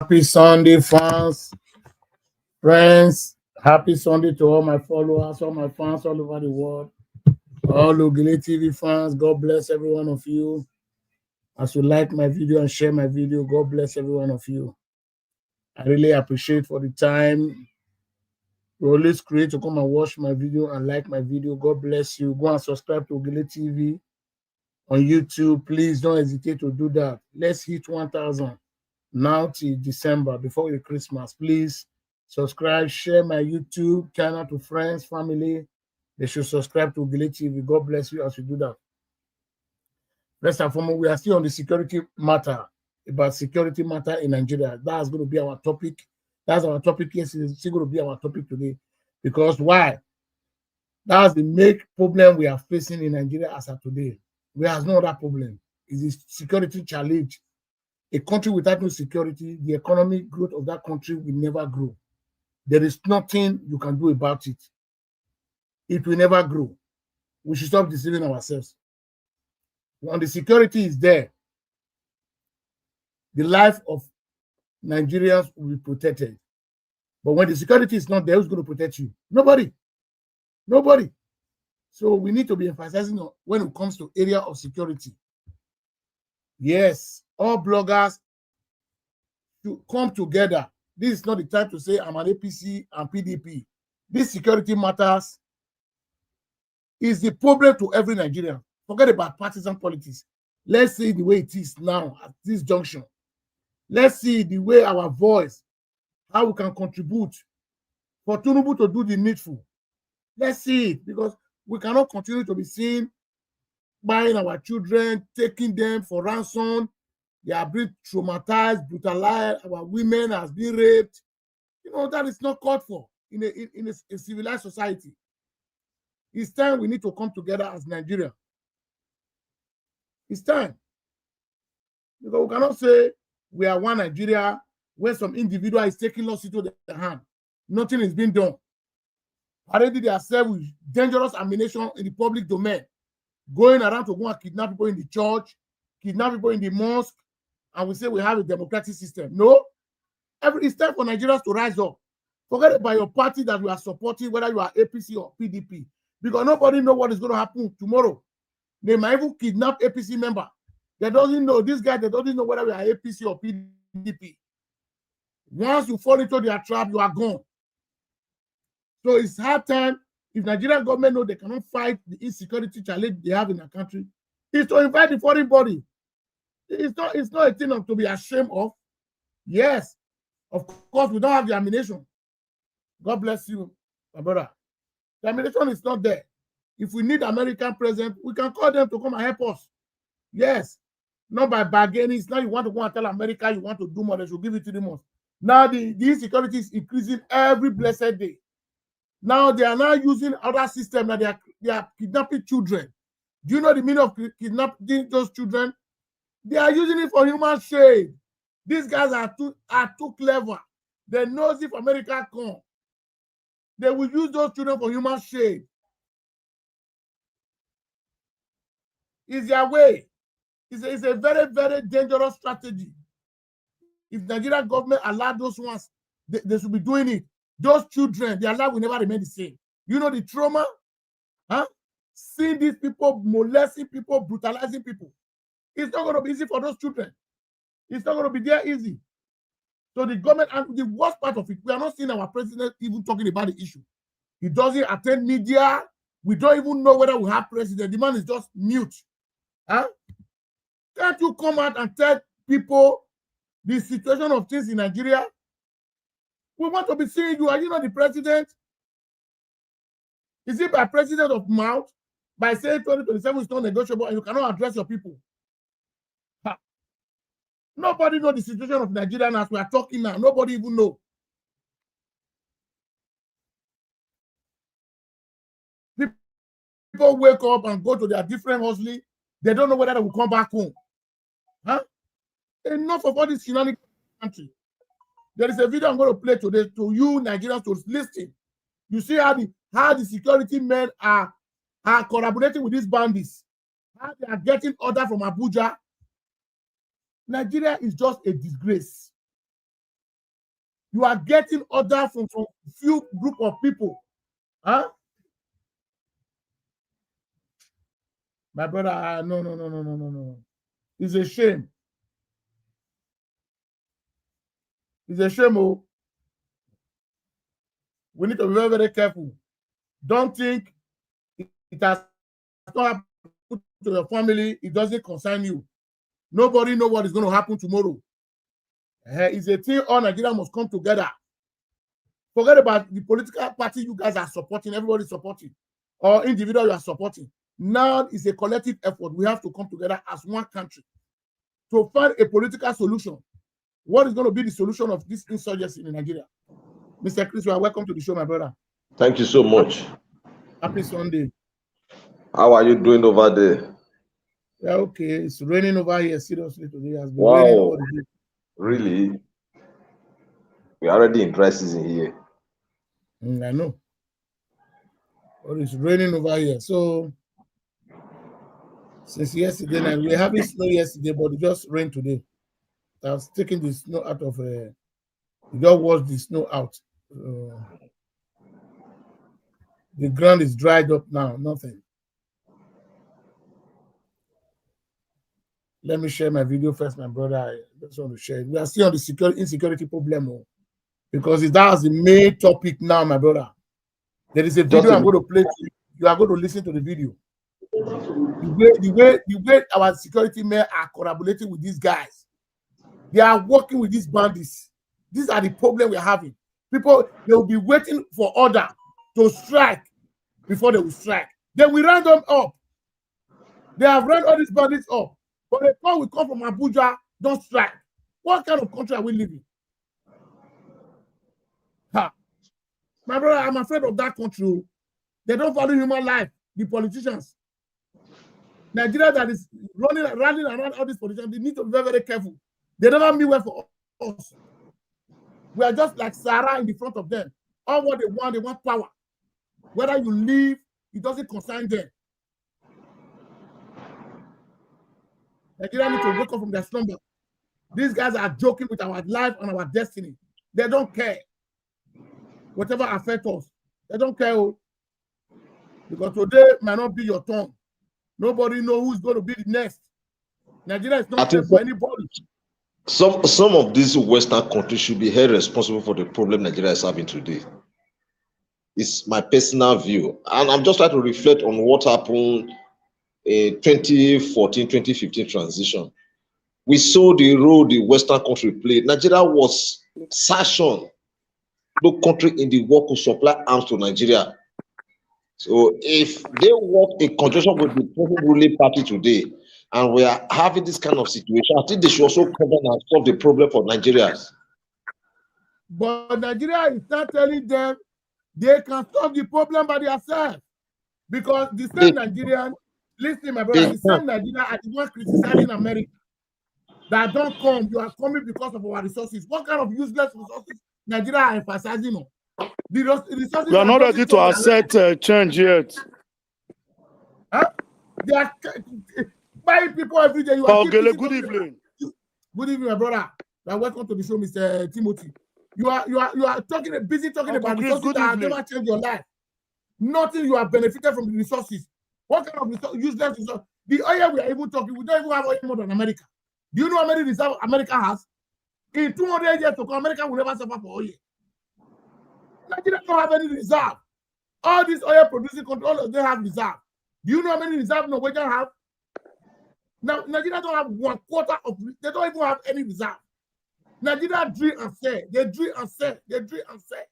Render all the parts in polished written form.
Happy Sunday, fans, friends. Happy Sunday to all my followers, all my fans all over the world, all Ogile TV fans. God bless every one of you. As you like my video and share my video, God bless every one of you. I really appreciate for the time you always create to come and watch my video and like my video. God bless you. Go and subscribe to Ogile TV on YouTube. Please don't hesitate to do that. Let's hit 1,000 now till December before the Christmas. Please subscribe, share my YouTube channel to friends, family. They should subscribe to Ogile TV. God bless you as you do that. First and foremost, we are still on the security matter, about security matter in Nigeria. That's going to be our topic. That's our topic. Yes, it's still going to be our topic today. Because why? That's the main problem we are facing in Nigeria as of today. We have no other problem. It's a security challenge. A country without no security, the economic growth of that country will never grow. There is nothing you can do about it. It will never grow. We should stop deceiving ourselves. When the security is there, the life of Nigerians will be protected. But when the security is not there, who's going to protect you? Nobody. Nobody. So we need to be emphasizing on when it comes to area of security. Yes, all bloggers to come together. This is not the time to say I'm an APC and PDP. This security matters is the problem to every Nigerian. Forget about partisan politics. Let's see the way it is now at this junction. Let's see the way our voice, how we can contribute for Tinubu to do the needful. Let's see it, because we cannot continue to be seen buying our children, taking them for ransom. They are being traumatized, brutalized. Our women has been raped. You know, that is not called for in a civilized society. It's time we need to come together as Nigeria. It's time. Because we cannot say we are one Nigeria where some individual is taking laws into their hand. Nothing is being done. Already they are served with dangerous ammunition in the public domain, going around to go and kidnap people in the church, kidnap people in the mosque, and we say we have a democratic system. No. It's time for Nigerians to rise up. Forget about your party that you are supporting, whether you are APC or PDP, because nobody knows what is going to happen tomorrow. They might even kidnap APC member. They doesn't know, this guy, they doesn't know whether we are APC or PDP. Once you fall into their trap, you are gone. So it's hard time. If Nigerian government know they cannot fight the insecurity challenge they have in the country, it's to invite the foreign body. It's not a thing to be ashamed of. Yes, of course, we don't have the ammunition. God bless you, my brother. The ammunition is not there. If we need American president, we can call them to come and help us. Yes, not by bargaining. Now you want to go and tell America you want to do more, they should give it to them. Now the insecurity is increasing every blessed day. Now they are now using other systems that they are kidnapping children. Do you know the meaning of kidnapping those children? They are using it for human shade. These guys are too clever. They know if America comes, they will use those children for human shade. It's their way. It's a very, very dangerous strategy. If the Nigerian government allow those ones, they should be doing it. Those children, their life will never remain the same. You know the trauma? Huh? Seeing these people molesting people, brutalizing people. It's not going to be easy for those children. It's not going to be there easy. So the government, and the worst part of it, we are not seeing our president even talking about the issue. He doesn't attend media. We don't even know whether we have president. The man is just mute. Huh? Can't you come out and tell people the situation of things in Nigeria? We want to be seeing you. Are you not the president? Is it by president of mouth, by saying 2027 is not negotiable and you cannot address your people? Ha. Nobody knows the situation of Nigeria as we are talking now. Nobody even knows. People wake up and go to their different hustling. They don't know whether they will come back home. Huh? Enough of all this shenanigans in the country. There is a video I'm going to play today to you Nigerians to listen. You see how the security men are collaborating with these bandits. How they are getting order from Abuja. Nigeria is just a disgrace. You are getting order from few group of people. Huh? My brother, no. It's a shame. It's a shame. Oh. We need to be very, very careful. Don't think it has not happened to your family. It doesn't concern you. Nobody knows what is going to happen tomorrow. It's a thing all Nigeria must come together. Forget about the political party you guys are supporting, everybody supporting, or individual you are supporting. Now it's a collective effort. We have to come together as one country to find a political solution. What is going to be the solution of this insurgency in Nigeria? Mr. Chris, you are welcome to the show, my brother. Thank you so much. Happy Sunday. How are you doing over there? Yeah, okay. It's raining over here seriously today. It has been Wow. raining over the day. Really? We're already in dry season here. I know. But it's raining over here. So since yesterday night, we were having snow yesterday, but it just rained today. I was taking the snow out of you just wash the snow out. The ground is dried up now, nothing. Let me share my video first, my brother. I just want to share it. We are still on the insecurity problem, because that's the main topic now, my brother. There is a video I'm going to play. You are going to listen to the video. The way our security men are collaborating with these guys. They are working with these bandits. These are the problem we're having. People, they will be waiting for order to strike before they will strike. Then we round them up. They have run all these bandits up. But the call will come from Abuja, don't strike. What kind of country are we living? Ha. My brother, I'm afraid of that country. They don't value human life, the politicians. Nigeria that is running around all these politicians, they need to be very, very careful. They never mean well for us. We are just like Sarah in the front of them. All what they want power. Whether you leave, it doesn't concern them. Nigeria need to wake up from their slumber. These guys are joking with our life and our destiny. They don't care. Whatever affects us, they don't care. Because today might not be your turn. Nobody knows who's going to be the next. Nigeria is not safe for anybody. Some of these Western countries should be held responsible for the problem Nigeria is having today. It's my personal view. And I'm just trying to reflect on what happened in 2014, 2015 transition. We saw the role the Western country played. Nigeria was sanctioned. No country in the world could supply arms to Nigeria. So if they work in conjunction with the ruling party today, and we are having this kind of situation, I think they should also come and solve the problem for Nigerians. But Nigeria is not telling them they can solve the problem by themselves. Because the same Nigerian, listen, my brother, the same Nigerian are the one criticizing America. That don't come, you are coming because of our resources. What kind of useless resources Nigeria are emphasizing on? The resources we are not ready to accept change yet. Huh? They are buying people every day. You are good evening. Good evening, my brother. Welcome to the show, Mr. Timothy. You are busy talking about resources that have never changed your life. Nothing you have benefited from the resources. What kind of useless resources? The oil we are even talking, we don't even have oil more than America. Do you know how many reserves America has? In 200 years to come, America will never suffer for oil. Nigeria don't have any reserve. All these oil producing countries, they have reserve. Do you know how many reserves Norwegian have? Now, Nigeria don't have 1/4 of, they don't even have any reserve. Nigeria drill and sell. They drill and sell. They drill and sell.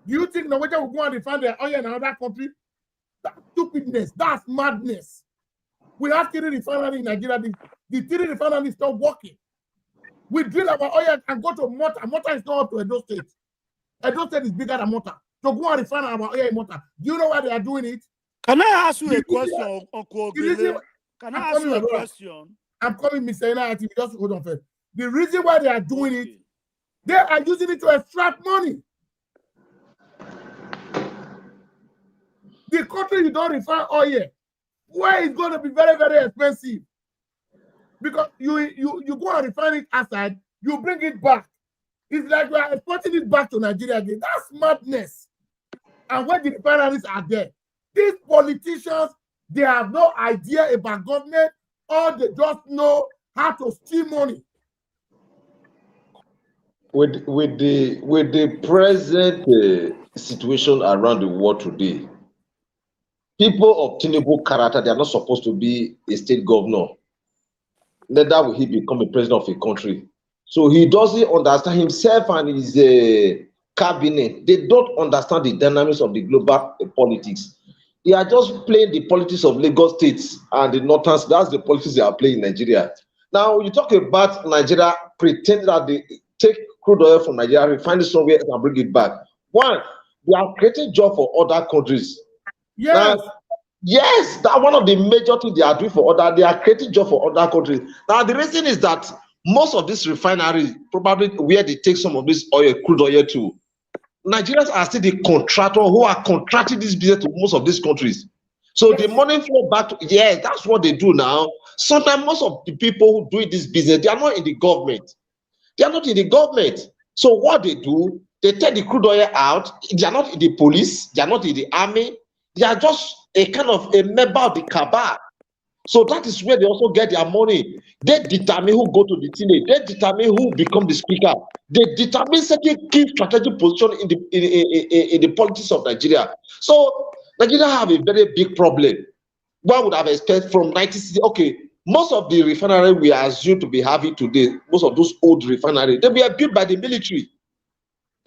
Do you think Norwegian will go and refine their oil in another country? That's stupidness. That's madness. We have 3 refineries in Nigeria. The 3 refineries stop working. We drill our oil and go to Mota. Mota is not up to Edo State. Edo State is bigger than Mota. So go and refine our oil in Mota. Do you know why they are doing it? Can I ask you a question, Uncle Ogele? Can I ask you a question? I'm coming, Mr. Inayati. Just hold on first. The reason why they are doing it, they are using it to extract money. The country you don't refine oil, where it's going to be very, very expensive. Because you go and refine it outside, you bring it back. It's like we are exporting it back to Nigeria again. That's madness. And when the refineries are there, these politicians, they have no idea about government, or they just know how to steal money. With the present situation around the world today, people of Tinubu character, they are not supposed to be a state governor. Neither will he become a president of a country. So he doesn't understand himself and his cabinet. They don't understand the dynamics of the global politics. They are just playing the politics of Lagos State and the Northern. That's the politics they are playing in Nigeria. Now, you talk about Nigeria pretending that they take crude oil from Nigeria, refine it somewhere else and bring it back. One, they are creating jobs for other countries. Yes. Now, yes, that's one of the major things they are doing for other. They are creating jobs for other countries. Now, the reason is that most of these refineries, probably where they take some of this oil, crude oil to, Nigerians are still the contractor who are contracting this business to most of these countries. So the money flow back to, yes, that's what they do now. Sometimes most of the people who do this business, they are not in the government. They are not in the government. So what they do, they take the crude oil out. They are not in the police. They are not in the army. They are just a kind of a member of the cabal. So that is where they also get their money. They determine who go to the Senate. They determine who become the speaker. They determine certain key strategic position in the politics of Nigeria. So Nigeria have a very big problem. One would have expected from 1960. Okay, most of the refineries we are assumed to be having today, most of those old refineries, they were built by the military.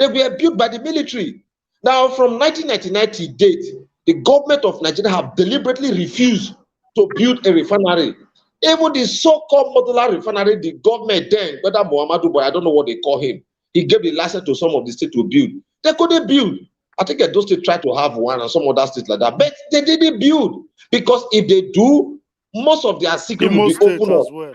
They were built by the military. Now, from 1999 to date, the government of Nigeria have deliberately refused to build a refinery. Even the so-called modular refinery, the government then, whether Muhammadu Buhari, I don't know what they call him, he gave the license to some of the states to build. They couldn't build. I think those states tried to have one and some other states like that, but they didn't build. Because if they do, most of their secrets will be open up. Well.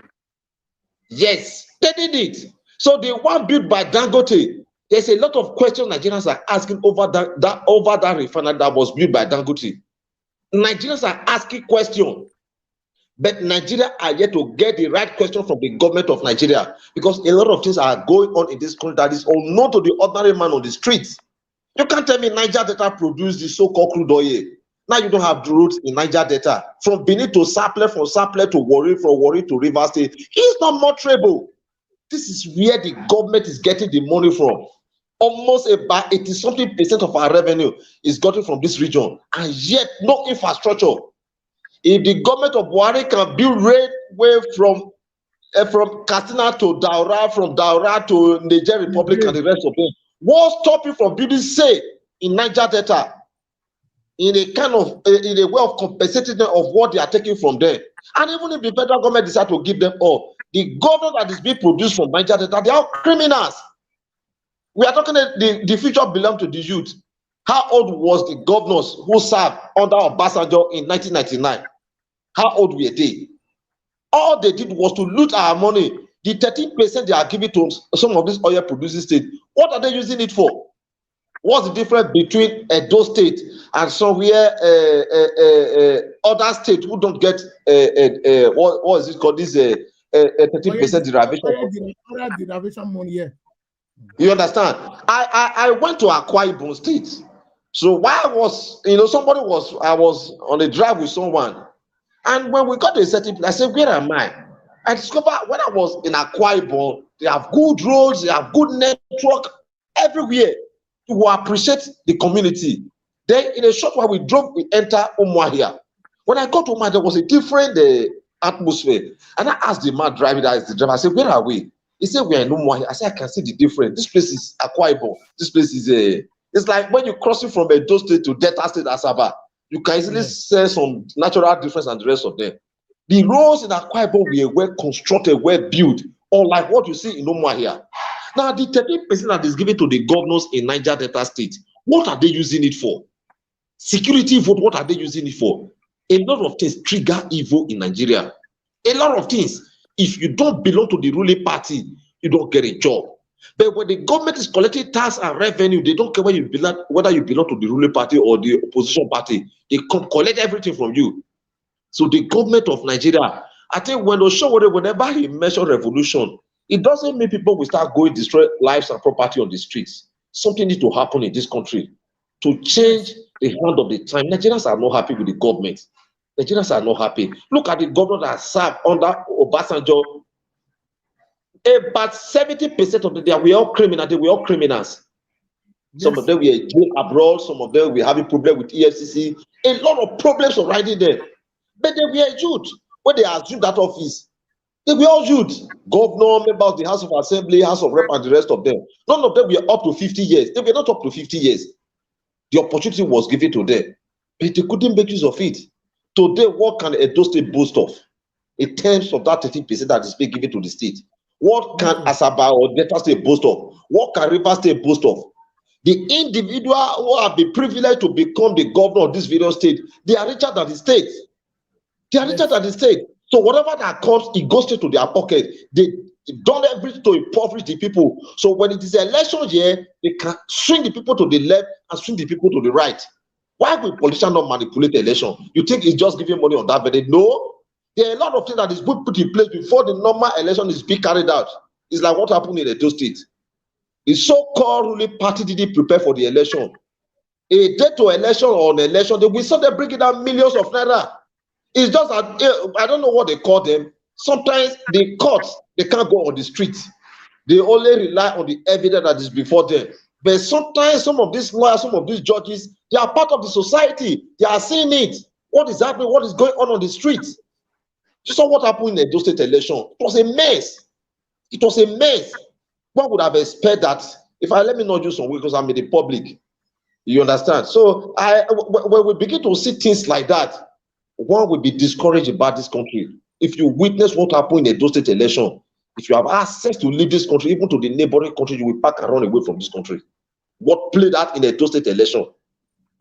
Yes, they did it. So the one built by Dangote, there's a lot of questions Nigerians are asking over that refinery that was built by Dangote. Nigerians are asking questions, but Nigeria are yet to get the right question from the government of Nigeria, because a lot of things are going on in this country that is unknown to the ordinary man on the streets. You can't tell me Niger Delta produced the so-called crude oil. Now you don't have the routes in Niger Delta. From Benin to Sapele, from Sapele to Warri, from Warri to Rivers State. It's not motorable. This is where the government is getting the money from. Almost about 80-something% of our revenue is gotten from this region, and yet no infrastructure. If the government of Buhari can build railway from Katsina to Daura, from Daura to Niger Republic and the rest of them, what stop you from building, say, in Niger Delta, in a kind of in a way of compensating them of what they are taking from them? And even if the federal government decide to give them all, the government that is being produced from Niger Delta, they are criminals. We are talking the future belongs to the youth. How old was the governors who served under Obasanjo in 1999? How old were they? All they did was to loot our money. The 13% they are giving to some of these oil producing states, what are they using it for? What's the difference between Edo State and somewhere other states who don't get what is it called, this 13% derivation money? Yeah. You understand? I went to Akwa Ibom State. So while I was, I was on a drive with someone, and when we got to a certain place, I said, where am I? I discovered when I was in Akwa Ibom, they have good roads, they have good network everywhere to appreciate the community. Then in a short while we enter Umuahia. When I got to Umuahia, there was a different atmosphere. And I asked the man driving, that is the driver, I said, where are we? He said, we are in Umuahia. I said, I can see the difference. This place is Akwa Ibom. This place is it's like when you're crossing from Edo State to Delta State, Asaba, you can easily see some natural difference and the rest of them. The roads in Akwa Ibom were well constructed, well built, unlike what you see in Umuahia. Now, the 13% that is given to the governors in Niger Delta State, what are they using it for? Security vote, what are they using it for? A lot of things trigger evil in Nigeria. A lot of things. If you don't belong to the ruling party, you don't get a job. But when the government is collecting tax and revenue, they don't care whether you belong to the ruling party or the opposition party. They collect everything from you. So the government of Nigeria, I think when Oshowore, whenever he mentioned revolution, It doesn't mean people will start going destroy lives and property on the streets. Something needs to happen in this country to change the hand of the time. Nigerians are not happy with the government. Nigerians are not happy. Look at the governor that served under Obasanjo. About 70% of the day were all criminals. They were all criminals. Some of them were jail abroad. Some of them were having problems with EFCC. A lot of problems already there. But they were youth. When they assumed that office, they were all youth. Governor, members of the House of Assembly, House of Rep, and the rest of them. None of them were up to 50 years. They were not up to 50 years. The opportunity was given to them, but they couldn't make use of it. Today, what can Edo State boast of in terms of that 13% that is being given to the state? What can Asaba or Delta State boast of? What can River State boast of? The individual who have been privileged to become the governor of this various state, they are richer than the state. They are richer than the state. So whatever that comes, it goes straight to their pocket. They've done everything to impoverish the people. So when it is election year, they can swing the people to the left and swing the people to the right. Why will politicians not manipulate the election? You think it's just giving money on that, but no. There are a lot of things that is put in place before the normal election is being carried out. It's like what happened in Edo State. The so-called ruling party didn't prepare for the election. A day to election or an election, we saw them bringing down millions of naira. It's just that, I don't know what they call them. Sometimes the courts, they can't go on the streets. They only rely on the evidence that is before them. But sometimes some of these lawyers, some of these judges, they are part of the society. They are seeing it. What is happening? What is going on the streets? You saw what happened in the Edo State election. It was a mess. It was a mess. One would have expected that. If I let me not use some words because I'm in the public. You understand? So when we begin to see things like that, one will be discouraged about this country. If you witness what happened in the Edo State election, if you have access to leave this country, even to the neighboring country, you will pack and run away from this country. What played out in the Edo State election?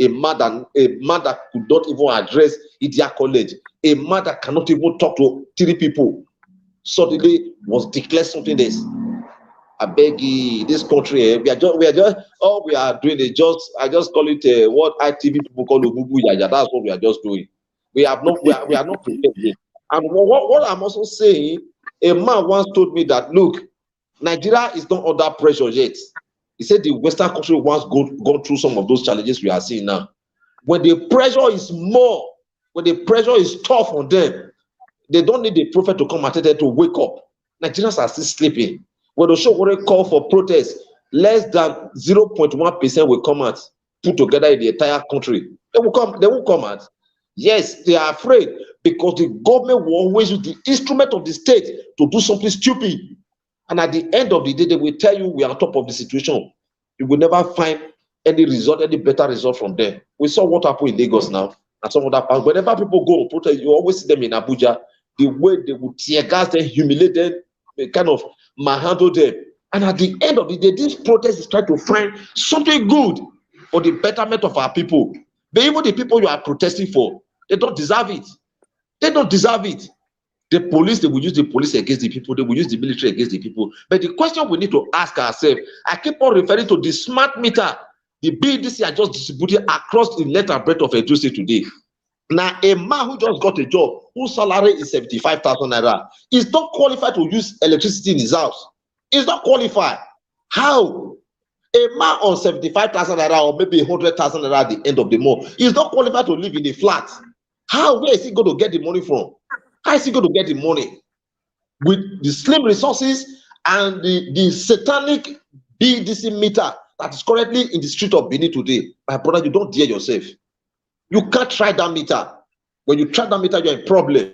A man that could not even address Idia College, a man that cannot even talk to 3 people, suddenly was declared something else. I beg you, this country, we are just all we are doing is just, I just call it what ITV people call Ububu Yaya. That's what we are just doing. We are not prepared yet. And what I'm also saying, a man once told me that, look, Nigeria is not under pressure yet. He said the Western country once gone through some of those challenges we are seeing now. When the pressure is more, when the pressure is tough on them, they don't need the prophet to come and tell them to wake up. Nigerians are still sleeping. When the show call for protest, less than 0.1% will come out, put together in the entire country. They will come out. Yes, they are afraid because the government will always use the instrument of the state to do something stupid. And at the end of the day, they will tell you we are on top of the situation. You will never find any result, any better result from them. We saw what happened in Lagos now and some other parts. Whenever people go on protest, you always see them in Abuja. The way they will tear gas them, humiliate them, they kind of manhandle them. And at the end of the day, this protest is trying to find something good for the betterment of our people. But even the people you are protesting for, they don't deserve it. They don't deserve it. The police, they will use the police against the people. They will use the military against the people. But the question we need to ask ourselves, I keep on referring to the smart meter, the BDC are just distributed across the length and breadth of Edo State today. Now, a man who just got a job, whose salary is 75,000 naira, is not qualified to use electricity in his house. He's not qualified. How? A man on 75,000 naira or maybe 100,000 naira at the end of the month is not qualified to live in a flat. How? Where is he going to get the money from? How is he going to get the money? With the slim resources and the satanic BDC meter that is currently in the street of Benin today, my brother, you don't dare yourself. You can't try that meter. When you try that meter, you're in problem.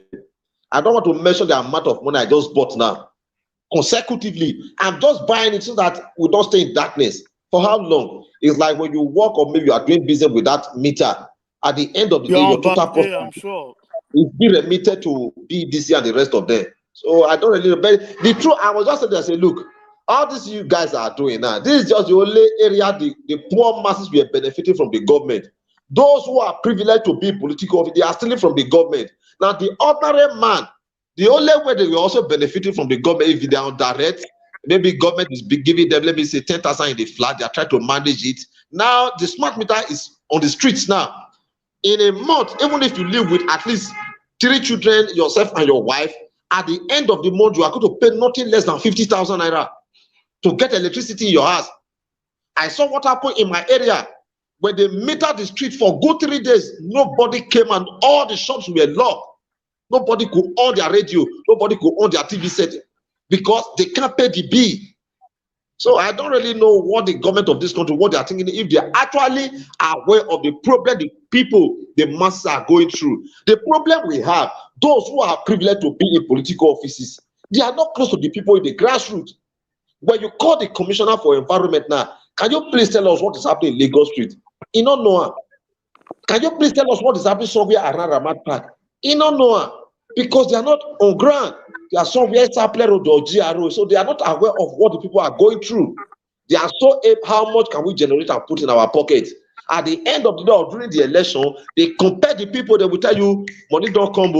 I don't want to mention the amount of money I just bought now. Consecutively, I'm just buying it so that we don't stay in darkness. For how long? It's like when you work or maybe you are doing business with that meter. At the end of the day, your total cost I'm sure is being remitted to BDC and the rest of them. So I don't really know. But the truth, I was just saying, I say, look, all this you guys are doing now, this is just the only area the poor masses were benefiting from the government. Those who are privileged to be political, they are stealing from the government. Now, the ordinary man, the only way they will also benefiting from the government, if they are direct, maybe government is giving them, let me say, 10,000 in the flat, they are trying to manage it. Now, the smart meter is on the streets now. In a month, even if you live with at least 3 children, yourself and your wife, At the end of the month, you are going to pay nothing less than 50,000 naira to get electricity in your house. I saw what happened in my area. When they metered the street for good 3 days, nobody came and all the shops were locked. Nobody could on their radio. Nobody could on their TV set because they can't pay the bill. So I don't really know what the government of this country, what they are thinking, if they are actually aware of the problem the people, the masses are going through. The problem we have, those who are privileged to be in political offices, they are not close to the people in the grassroots. When you call the commissioner for environment now, can you please tell us what is happening in Lagos Street? You don't know. Can you please tell us what is happening somewhere around Ramat Park? You don't know. Because they are not on ground. They are somewhere Sapler Road or GRO, so they are not aware of what the people are going through. They are so how much can we generate and put in our pockets? At the end of the day or during the election, they compare the people. They will tell you money don't come.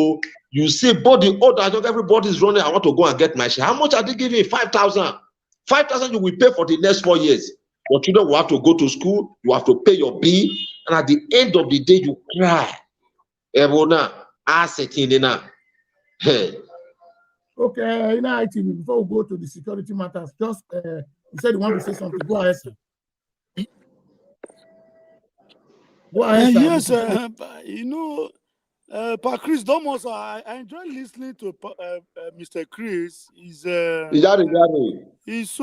You see, body order, everybody is running. I want to go and get my share. How much are they giving? 5,000. 5,000 you will pay for the next 4 years. Your children will have to go to school. You have to pay your bill, and at the end of the day, you cry. Everyone, asset in now. Hey. Okay, ITV, before we go to the security matters, just you said you want to say something. Go ahead, sir. Go ahead, sir. Yes, Pa Chris Domoso, I enjoy listening to Mr. Chris. He's so elaborate. He's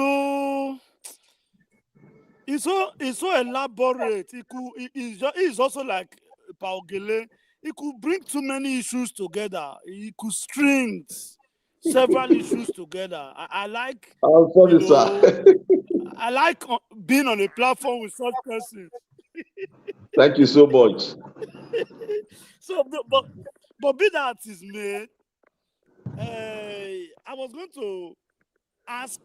also like Pa Ogele. He could bring too many issues together. He could string several issues together. I like. I'm sorry, sir. I like being on a platform with such persons. Thank you so much. So, but be that is made, I was going to ask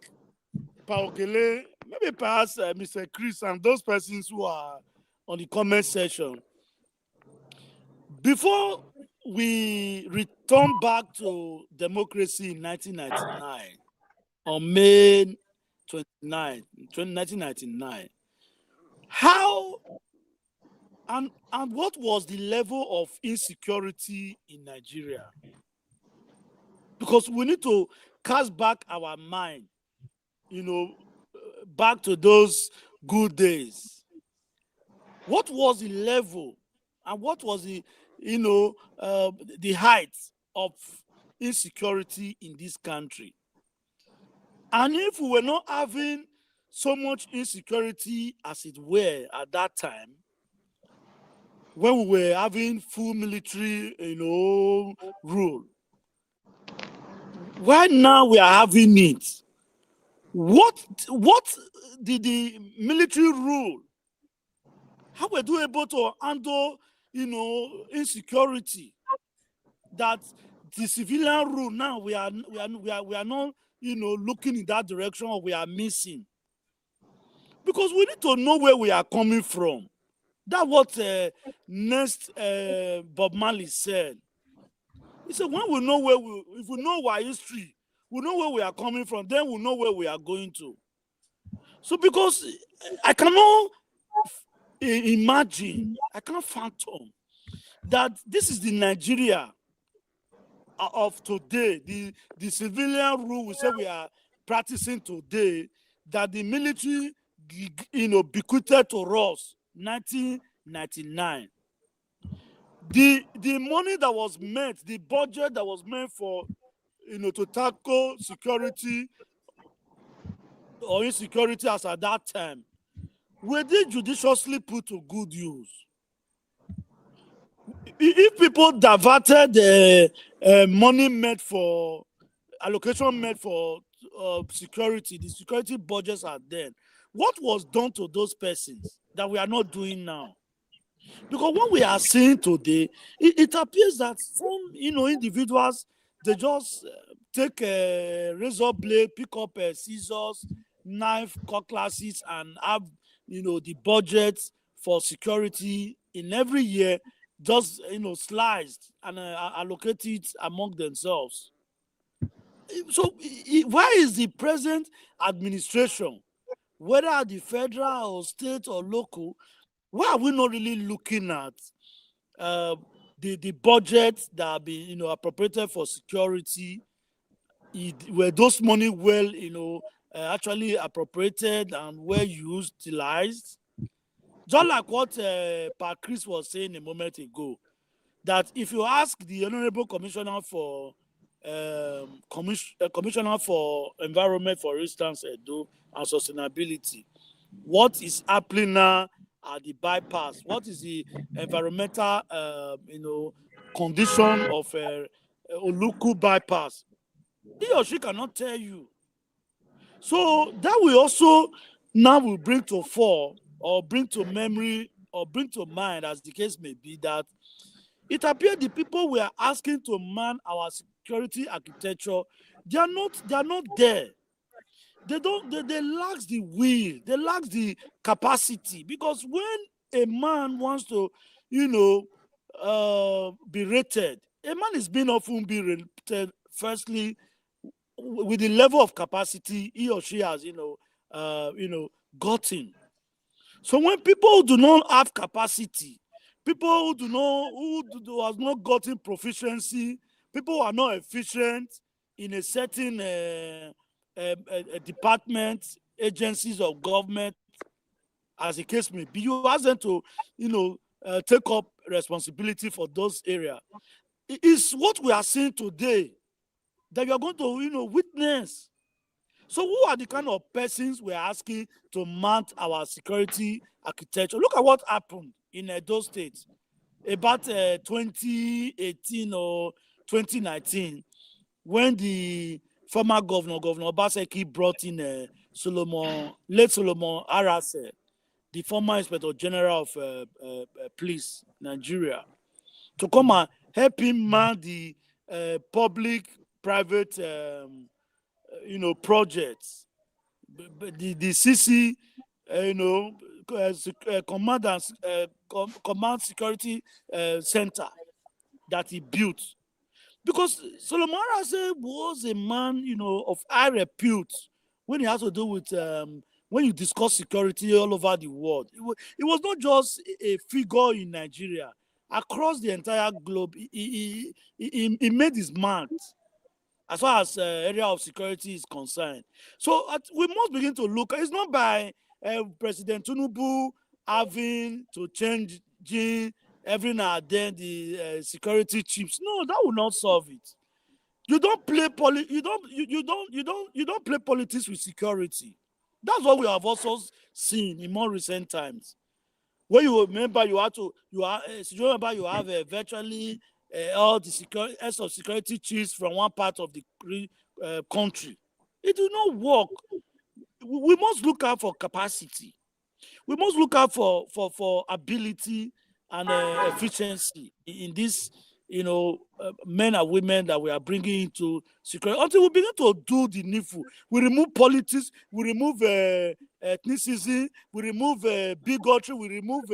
Pa Ogele, maybe perhaps Mr. Chris and those persons who are on the comment section. Before we return back to democracy in 1999, on May 29, 1999, how and what was the level of insecurity in Nigeria? Because we need to cast back our mind, back to those good days. What was the level and what was the height of insecurity in this country? And if we were not having so much insecurity as it were at that time, when we were having full military, rule, why now we are having it? What did the military rule? How were they able to handle, insecurity? That the civilian rule now we are not, looking in that direction, or we are missing. Because we need to know where we are coming from. That's what next Bob Marley said. He said, when we know if we know our history, we know where we are coming from, then we know where we are going to. So because I cannot imagine, I can't fathom that this is the Nigeria of today, the civilian rule we say we are practicing today, that the military, bequeathed to us 1999. The money that was meant, the budget that was meant for, to tackle security or insecurity as at that time, were they judiciously put to good use? If people diverted the money meant for allocation meant for security, the security budgets are there. What was done to those persons that we are not doing now? Because what we are seeing today, it appears that some individuals, they just take a razor blade, pick up scissors, knife, cutlasses, and have the budget for security in every year just sliced and allocated among themselves. So why is the present administration, whether at the federal or state or local, why are we not really looking at the budget that are being appropriated for security were those money well, actually appropriated and well utilized? Just like what Pa Chris was saying a moment ago, that if you ask the Honorable Commissioner for Commissioner for Environment, for instance, Edo, and Sustainability, what is happening now at the bypass? What is the environmental, condition of Oluku bypass? He or she cannot tell you. So that will also now will bring to fore, or bring to memory, or bring to mind, as the case may be, that it appears the people we are asking to man our security architecture, they are not there. They lack the will, they lack the capacity, because when a man wants to, be rated, a man is being often be rated firstly with the level of capacity he or she has, gotten. So when people do not have capacity, people who has not gotten proficiency, people who are not efficient in a certain department, agencies of government, as the case may be, you ask them to, take up responsibility for those areas. It is what we are seeing today that you are going to, witness. So who are the kind of persons we are asking to mount our security architecture? Look at what happened in Edo State about 2018 or 2019, when the former Governor Obaseki, brought in late Solomon Arase, the former Inspector General of Police Nigeria, to come and help him man the public-private projects, the CC, command security center that he built. Because Solomon Arase was a man, of high repute when it has to do with when you discuss security all over the world. It was not just a figure in Nigeria. Across the entire globe, he made his mark as far as area of security is concerned. So we must begin to look. It's not by President Tinubu having to change every now and then the security chiefs. No, that will not solve it. You don't play you don't play politics with security. That's what we have also seen in more recent times. When you remember, you have virtually all the heads of security chiefs from one part of the country. It will not work. We must look out for capacity. We must look out for ability and efficiency in this, men and women that we are bringing into security, until we begin to do the needful. We remove politics, we remove ethnicity, we remove bigotry, we remove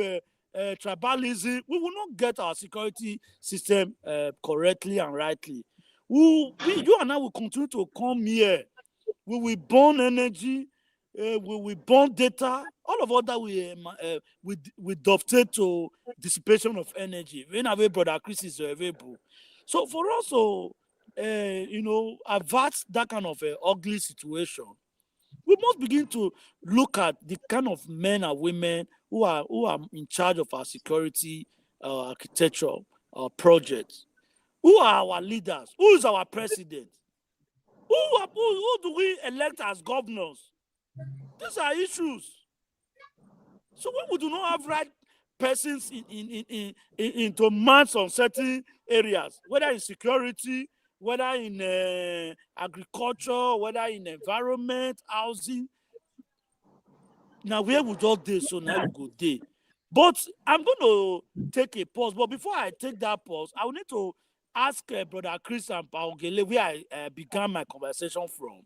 tribalism. We will not get our security system correctly and rightly. You and I will continue to come here. We will burn energy, we will burn data. All of all that we dovetail to dissipation of energy. Whenever Brother Chris is available. So for us to, avert that kind of ugly situation, we must begin to look at the kind of men and women who are in charge of our security architecture projects. Who are our leaders? Who is our president? Who do we elect as governors? These are issues. So when we do not have right persons into manage on certain areas, whether in security, whether in agriculture, whether in environment, housing, now where we just day, so now we go day. But I'm going to take a pause. But before I take that pause, I will need to ask Brother Chris and Paogele, where I began my conversation from.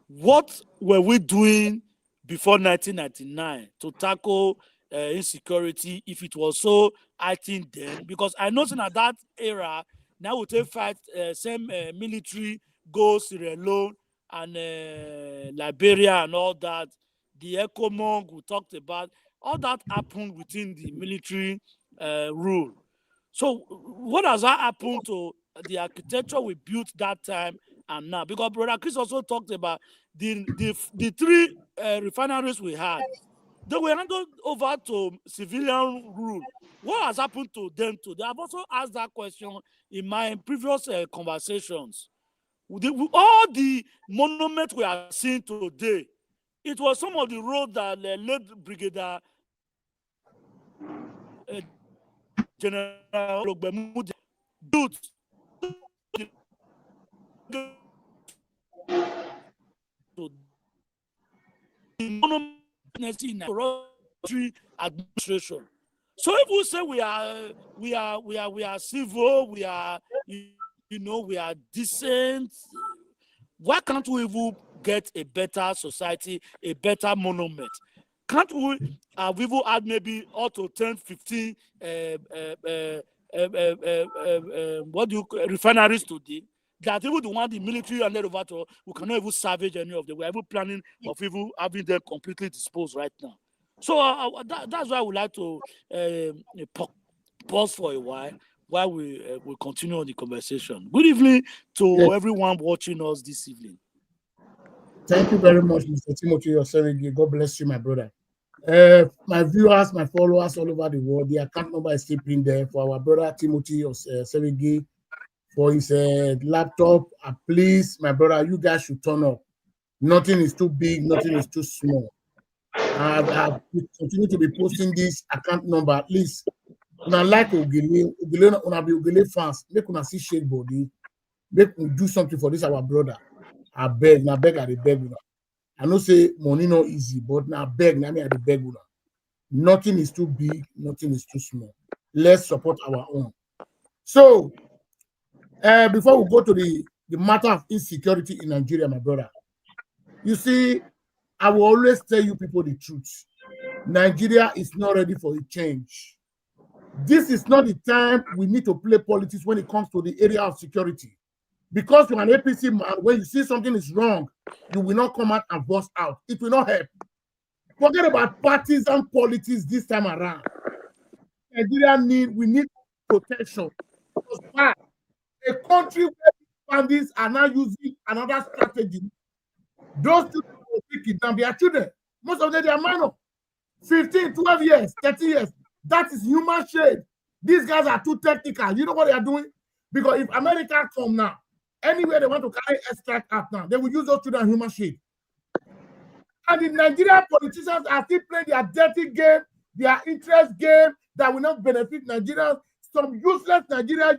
What were we doing before 1999 to tackle insecurity, if it was so heightened then? Because I know that that era, now we take fight, same military go Sierra Leone and Liberia and all that. The ECOMOG we talked about, all that happened within the military rule. So what has that happened to the architecture we built that time and now. Because Brother Chris also talked about the 3 refineries we had. They were handed over to civilian rule. What has happened to them today? I've also asked that question in my previous conversations. All the monuments we are seeing today, it was some of the roads that late Brigadier General Ogbemudi built. The monuments in the administration. So if we say we are civil, we are we are decent, why can't we even get a better society, a better monument? Can't we even add maybe up to 10, 15 refineries today? That even the one the military handed over to, we cannot even salvage any of them. We're even planning of even having them completely disposed right now. So that's why I would like to pause for a while we continue on the conversation. Good evening to everyone watching us this evening. Thank you very much, Mr. Timothy Oserigi. God bless you, my brother. My viewers, my followers all over the world, the account number is still pinned there for our brother Timothy Oserigi for his laptop. Please, my brother, you guys should turn up. Nothing is too big, nothing is too small. I continue to be posting this account number. At least when I like Ogele fans, make una see shake body, make we do something for this our brother. I beg, I beg. I know say money not easy, but now beg, I beg. Nothing is too big, nothing is too small. Let's support our own. So, before we go to the matter of insecurity in Nigeria, my brother, you see, I will always tell you people the truth. Nigeria is not ready for a change. This is not the time we need to play politics when it comes to the area of security. Because you're an APC man, when you see something is wrong, you will not come out and bust out. It will not help. Forget about partisan politics this time around. Nigeria we need protection. Why? A country where bandits are now using another strategy. Those children will be kidnapped. They are children. Most of them they are minor. 15, 12 years, 30 years. That is human shade. These guys are too technical. You know what they are doing? Because if America come now, anywhere they want to carry extract out now, they will use those children human shade. And the Nigerian politicians are still playing their dirty game, their interest game that will not benefit Nigerians. Some useless Nigerian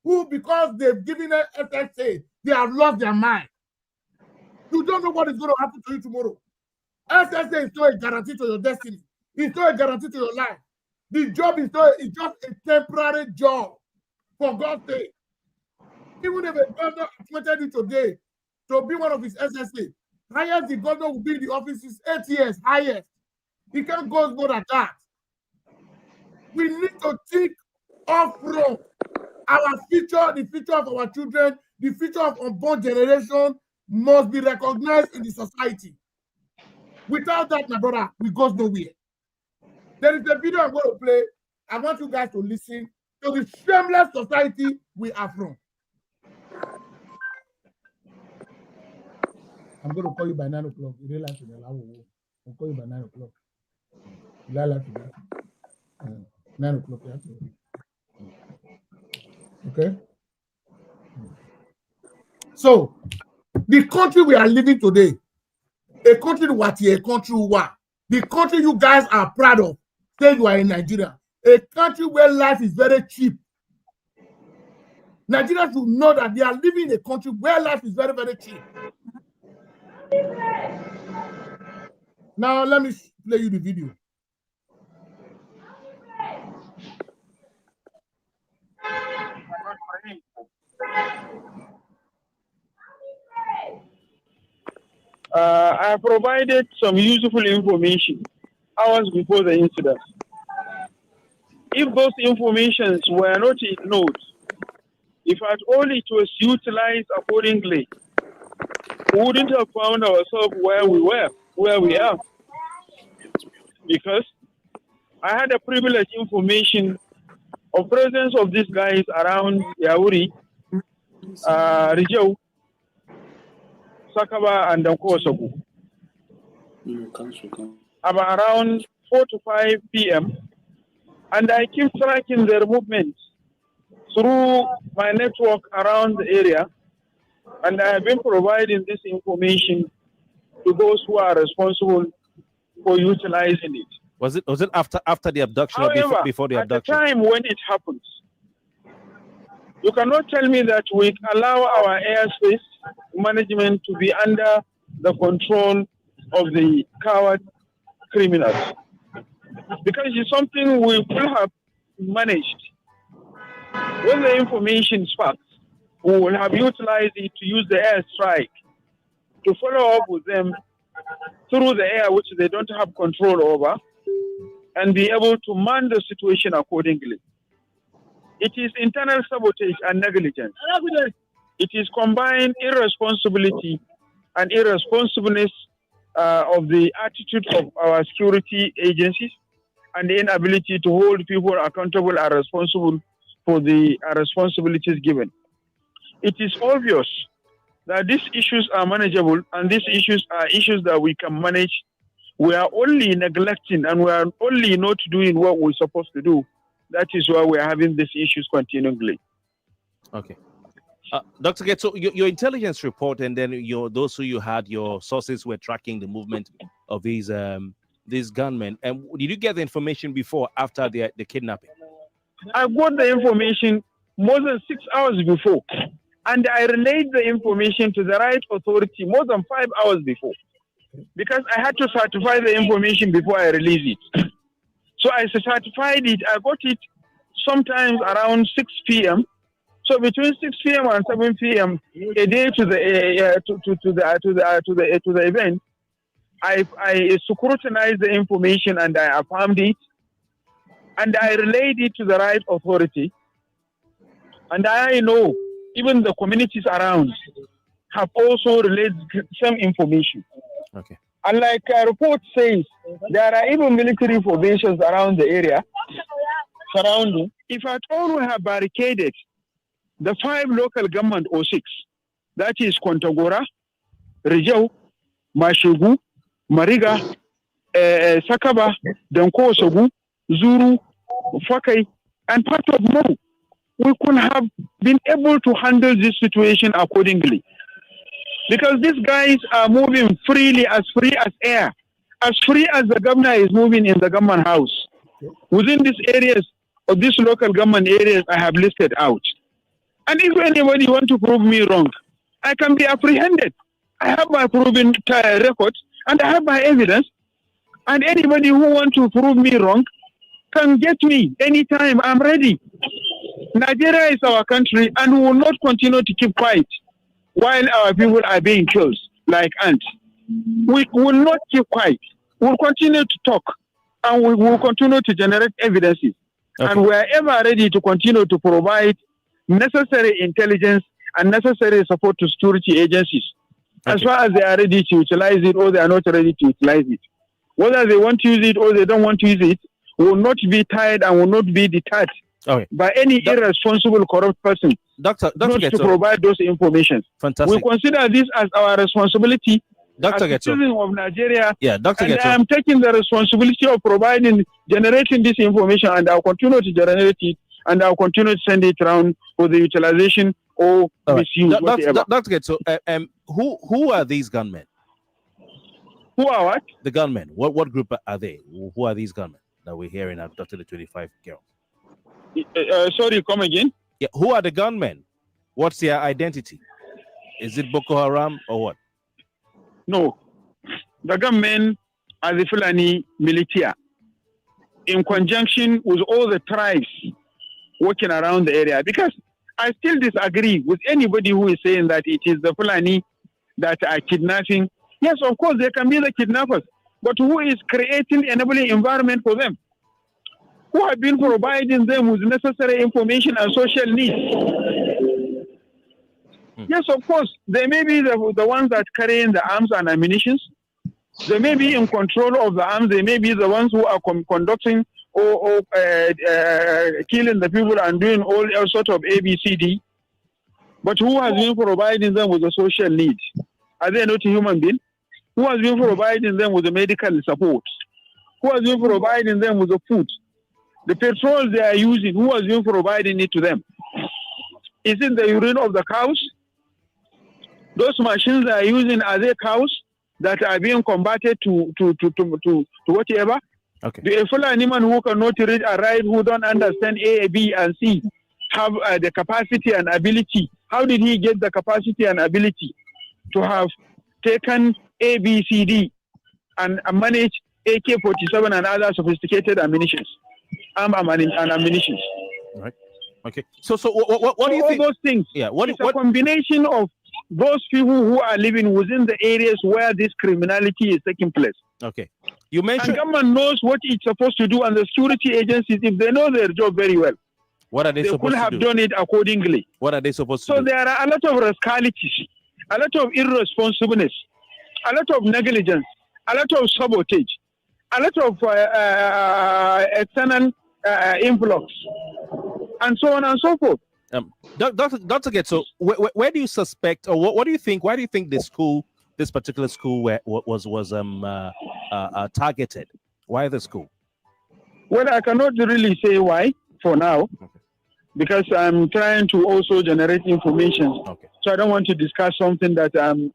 who because they've given an SSA, they have lost their mind. You don't know what is going to happen to you tomorrow. SSA is not a guarantee to your destiny. It's not a guarantee to your life. The job is just a temporary job, for God's sake. Even if a governor appointed you today to be one of his SSA, highest the governor will be in the office is 8 years, highest. He can't go more than that. We need to think off road. Our future, the future of our children, the future of unborn generation must be recognized in the society. Without that, my brother, we go nowhere. There is a video I'm going to play. I want you guys to listen to the shameless society we are from. I'm going to call you by 9 o'clock. You realize I'll call you by 9 o'clock. 9 o'clock. Okay? So, the country we are living today, a country the country you guys are proud of, say you are in Nigeria, a country where life is very cheap. Nigerians should know that they are living in a country where life is very, very cheap. Now, let me play you the video. I provided some useful information hours before the incident. If those informations were not ignored, if at all it was utilized accordingly, we wouldn't have found ourselves where we are. Because I had a privileged information of presence of these guys around Yauri, Rijau, Sakaba, and Dankosogu. About around 4 to 5 p.m. And I keep tracking their movements through my network around the area. And I have been providing this information to those who are responsible for utilizing it. Was it after the abduction However, or before the abduction? At the time when it happens, you cannot tell me that we allow our airspace management to be under the control of the coward criminals. Because it's something we could have managed. When the information sparks, we will have utilized it to use the airstrike to follow up with them through the air, which they don't have control over, and be able to man the situation accordingly. It is internal sabotage and negligence. It is combined irresponsibility and irresponsibleness of the attitude of our security agencies and the inability to hold people accountable and responsible for the responsibilities given. It is obvious that these issues are manageable and these issues are issues that we can manage. We are only neglecting and we are only not doing what we're supposed to do. That is why we're having these issues continually. Okay. Dr. Getso, your intelligence report and then those who you had, your sources were tracking the movement of these gunmen. And did you get the information before, after the kidnapping? I got the information more than 6 hours before. And I relayed the information to the right authority more than 5 hours before. Because I had to certify the information before I release it. So I certified it. I got it sometimes around 6 p.m. So between 6 p.m. and 7 p.m. a day to the event, I scrutinized the information and I affirmed it, and I relayed it to the right authority. And I know even the communities around have also relayed some information. Okay. And like a report says, there are even military formations around the area surrounding. If at all we have barricaded the 5 local government or 6, that is Kontagora, Rijau, Mashugu, Mariga, Sakaba, Dankosogu, Zuru, Fakai, and part of Mo, we could have been able to handle this situation accordingly. Because these guys are moving freely, as free as air, as free as the governor is moving in the government house. Within these areas, of these local government areas I have listed out. And if anybody want to prove me wrong, I can be apprehended. I have my proven record and I have my evidence. And anybody who want to prove me wrong can get me anytime. I'm ready. Nigeria is our country and we will not continue to keep quiet while our people are being killed like ants. We will not keep quiet. We'll continue to talk and we will continue to generate evidences. Okay. And we are ever ready to continue to provide necessary intelligence and necessary support to security agencies. Okay. As far as they are ready to utilize it or they are not ready to utilize it. Whether they want to use it or they don't want to use it, will not be tied and will not be deterred by any irresponsible, corrupt person not to provide those information. Fantastic. We consider this as our responsibility Dr. as citizen of Nigeria. Yeah, Dr. And I am taking the responsibility of generating this information, and I'll continue to generate it, and I'll continue to send it around for the utilization or misuse. Dr. Getso, who are these gunmen? Who are what? The gunmen. What group are they? Who are these gunmen that we're hearing abducted the 25 girls? Sorry, come again? Yeah, who are the gunmen? What's their identity? Is it Boko Haram or what? No. The gunmen are the Fulani militia in conjunction with all the tribes working around the area. Because I still disagree with anybody who is saying that it is the Fulani that are kidnapping. Yes, of course, they can be the kidnappers. But who is creating enabling environment for them? Who have been providing them with necessary information and social needs? Yes, of course, they may be the ones that carrying the arms and ammunition. They may be in control of the arms. They may be the ones who are conducting or killing the people and doing all sort of ABCD. But who has been providing them with the social needs Are they not a human being? Who has been providing them with the medical support? Who has been providing them with the food? The petrol they are using, who has been providing it to them? Is it the urine of the cows? Those machines they are using, are they cows that are being converted to whatever? Okay. Do a full animal who cannot read or write, who don't understand A, B, and C, have the capacity and ability? How did he get the capacity and ability to have taken A, B, C, D and manage AK-47 and other sophisticated ammunition? And ammunition. Right. Okay. So what do you think? All those things. Yeah. It's a combination of those people who are living within the areas where this criminality is taking place. Okay. You And mentioned government knows what it's supposed to do, and the security agencies, if they know their job very well, what are they they supposed could to have do? done it accordingly. What are they supposed to So do? there are a lot of rascalities, a lot of irresponsibleness, a lot of negligence, a lot of sabotage, a lot of external influx, and so on and so forth. Dr. Getso, where do you suspect, or what do you think? Why do you think this particular school was targeted? Why the school? Well, I cannot really say why for now, because I'm trying to also generate information. Okay. So I don't want to discuss something that I'm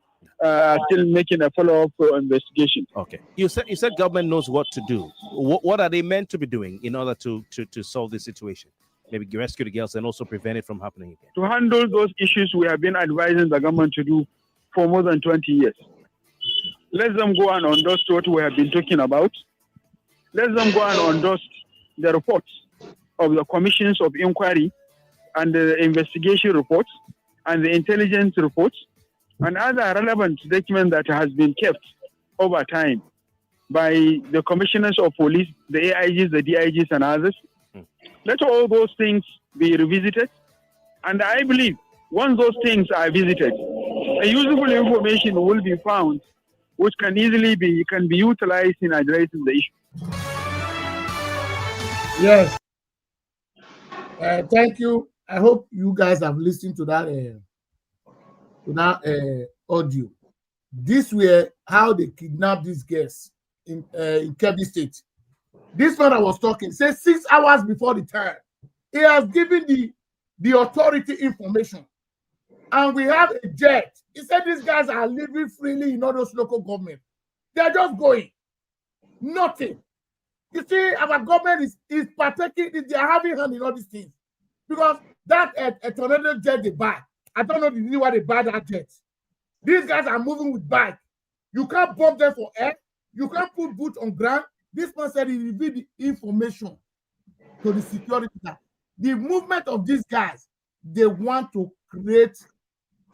still making a follow-up investigation. Okay. You said government knows what to do. What are they meant to be doing in order to solve this situation? Maybe rescue the girls and also prevent it from happening again. To handle those issues, we have been advising the government to do for more than 20 years. Let them go and endorse what we have been talking about. Let them go and endorse the reports of the commissions of inquiry and the investigation reports and the intelligence reports and other relevant documents that has been kept over time by the commissioners of police, the AIGs, the DIGs, and others. Let all those things be revisited. And I believe once those things are visited, a useful information will be found which can easily be utilized in addressing the issue. Yes. Thank you. I hope you guys have listened to that audio. This were how they kidnapped these girls in Kebbi State. This man I was talking said 6 hours before the time, he has given the authority information. And we have a jet. He said these guys are living freely in all those local governments. They're just going. Nothing. You see, our government is partaking, they are having hand in all these things. Because that a tornado jet they buy, I don't know the reason why they buy that jet. These guys are moving with bike. You can't bomb them for air. You can't put boots on ground. This man said he revealed the information to the security. The movement of these guys, they want to commit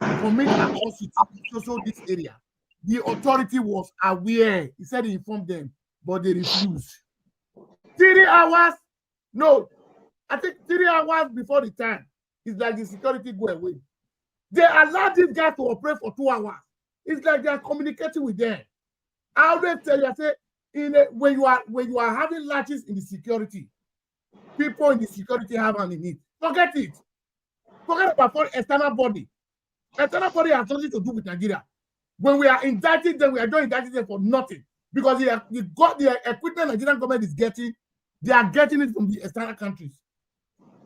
atrocity to this area. The authority was aware. He said he informed them, but they refused. 3 hours? No. I think 3 hours before the time, it's like the security go away. They allowed these guys to operate for 2 hours. It's like they are communicating with them. I always tell you, I say, when you are having latches in the security, people in the security have hand in it. Forget it. Forget about external body. External body has nothing to do with Nigeria. When we are indicting them, we are not indicting them for nothing. Because they got the equipment Nigerian government is getting, they are getting it from the external countries.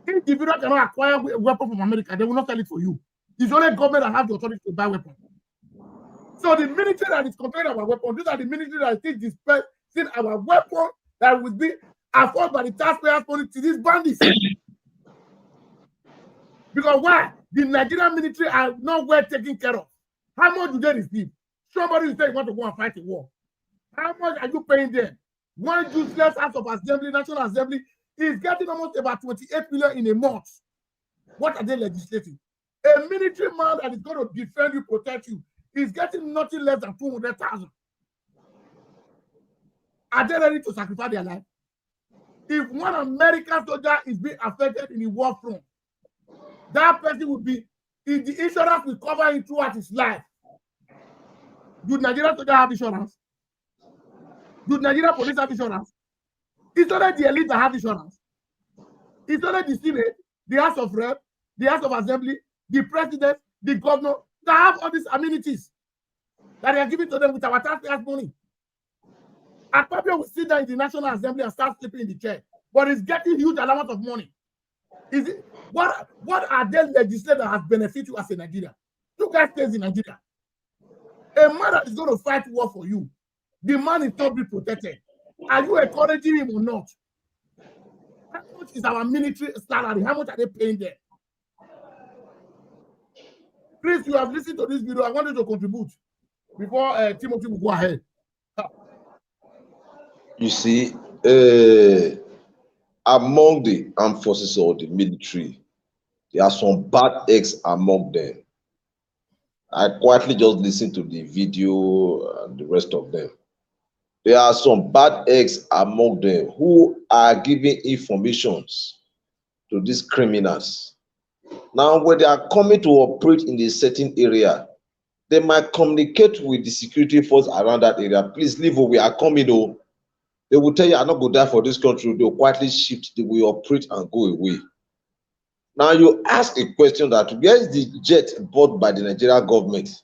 Individuals cannot acquire a weapon from America, they will not sell it for you. It's only government that have the authority to buy weapons. So the military that is controlling our weapons, these are the military that is dispensing our weapons that will be afforded by the taxpayers' money to these bandits. Because why? The Nigerian military are not well taken care of. How much do they receive? Somebody will say you want to go and fight a war. How much are you paying them? One useless House of Assembly, National Assembly, is getting almost about 28 million in a month. What are they legislating? A military man that is going to defend you, protect you, is getting nothing less than 200,000. Are they ready to sacrifice their life? If one American soldier is being affected in the war front, that person will be, if the insurance will cover him throughout his life. Do Nigerian soldiers have insurance? Do Nigerian police have insurance? It's only the elite that have insurance. It's only the Senate, the House of Rep, the House of Assembly, the President, the Governor that have all these amenities. that they are giving to them with our taxpayers' money. Akpabio will sit down in the National Assembly and start sleeping in the chair, but he's getting huge amount of money. Is it what are they legislators that have benefit you as a Nigerian? You guys stay in Nigeria. A man that is going to fight war for you, the man is not be protected. Are you encouraging him or not? How much is our military salary? How much are they paying them? Please, you have listened to this video. I want you to contribute before Timothy will go ahead. You see, among the armed forces or the military, there are some bad eggs among them. I quietly just listened to the video and the rest of them. There are some bad eggs among them who are giving informations to these criminals. Now, when they are coming to operate in a certain area, they might communicate with the security force around that area. Please leave where we are coming. Though. They will tell you, I'm not going to die for this country. They will quietly shift, they will operate and go away. Now, you ask a question that where is the jet bought by the Nigerian government?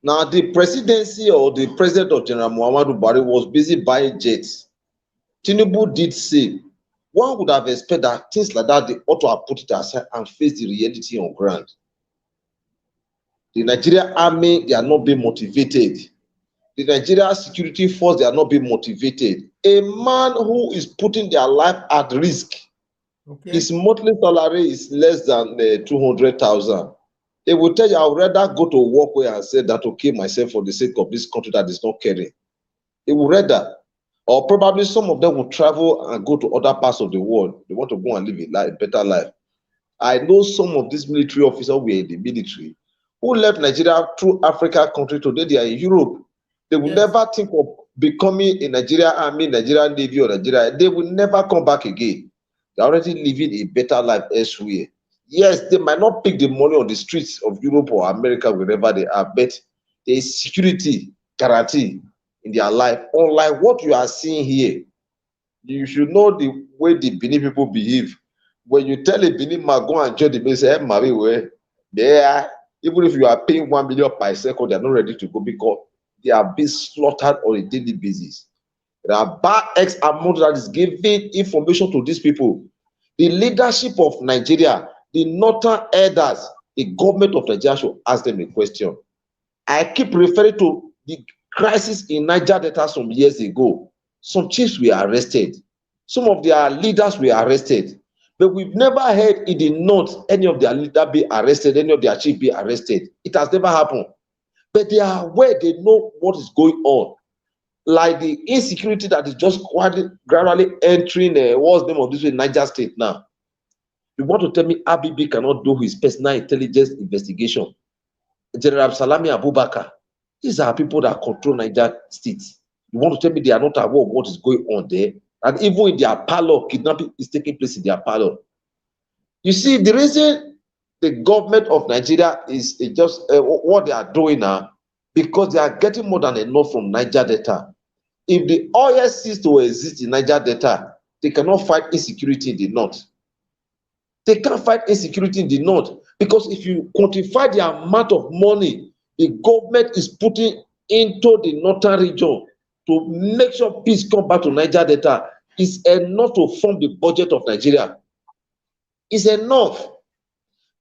Now, the presidency or the president of General Muhammadu Buhari was busy buying jets. Tinubu did say, one would have expected that things like that, they ought to have put it aside and face the reality on ground. The Nigerian army, they are not being motivated. The Nigerian security force, they are not being motivated. A man who is putting their life at risk, okay, his monthly salary is less than 200,000. They will tell you, I would rather go to a walkway and say that to kill myself for the sake of this country that is not caring. They will rather. Or probably some of them will travel and go to other parts of the world. They want to go and live a better life. I know some of these military officers who were in the military who left Nigeria through Africa country. Today they are in Europe. They will never think of becoming a Nigerian army, Nigerian navy, or Nigeria. They will never come back again. They're already living a better life elsewhere. Yes, they might not pick the money on the streets of Europe or America, wherever they are, but there is security guarantee in their life. Unlike what you are seeing here, you should know the way the Benin people behave. When you tell a Benin man, go and join the base, hey, Marie, where they are, even if you are paying 1 million per second, they are not ready to go because they are being slaughtered on a daily basis. There are bad X amount that is giving information to these people. The leadership of Nigeria, the northern elders, the government of Nigeria should ask them a question. I keep referring to the crisis in Niger Delta some years ago. Some chiefs were arrested. Some of their leaders were arrested. But we've never heard in the north any of their leaders be arrested, any of their chiefs be arrested. It has never happened. But they are aware, they know what is going on. Like the insecurity that is just gradually entering, what's the name of this in Niger State now? You want to tell me Abibi cannot do his personal intelligence investigation? General Salami Abubakar, these are people that control Niger State. You want to tell me they are not aware of what is going on there? And even in their parlor, kidnapping is taking place in their parlor. You see, the reason the government of Nigeria is just what they are doing now, because they are getting more than enough from Niger Delta. If the oil ceases to exist in Niger Delta, they cannot fight insecurity in the north. They can't fight insecurity in the north because if you quantify the amount of money the government is putting into the northern region to make sure peace come back to Niger Delta, is enough to form the budget of Nigeria. It's enough.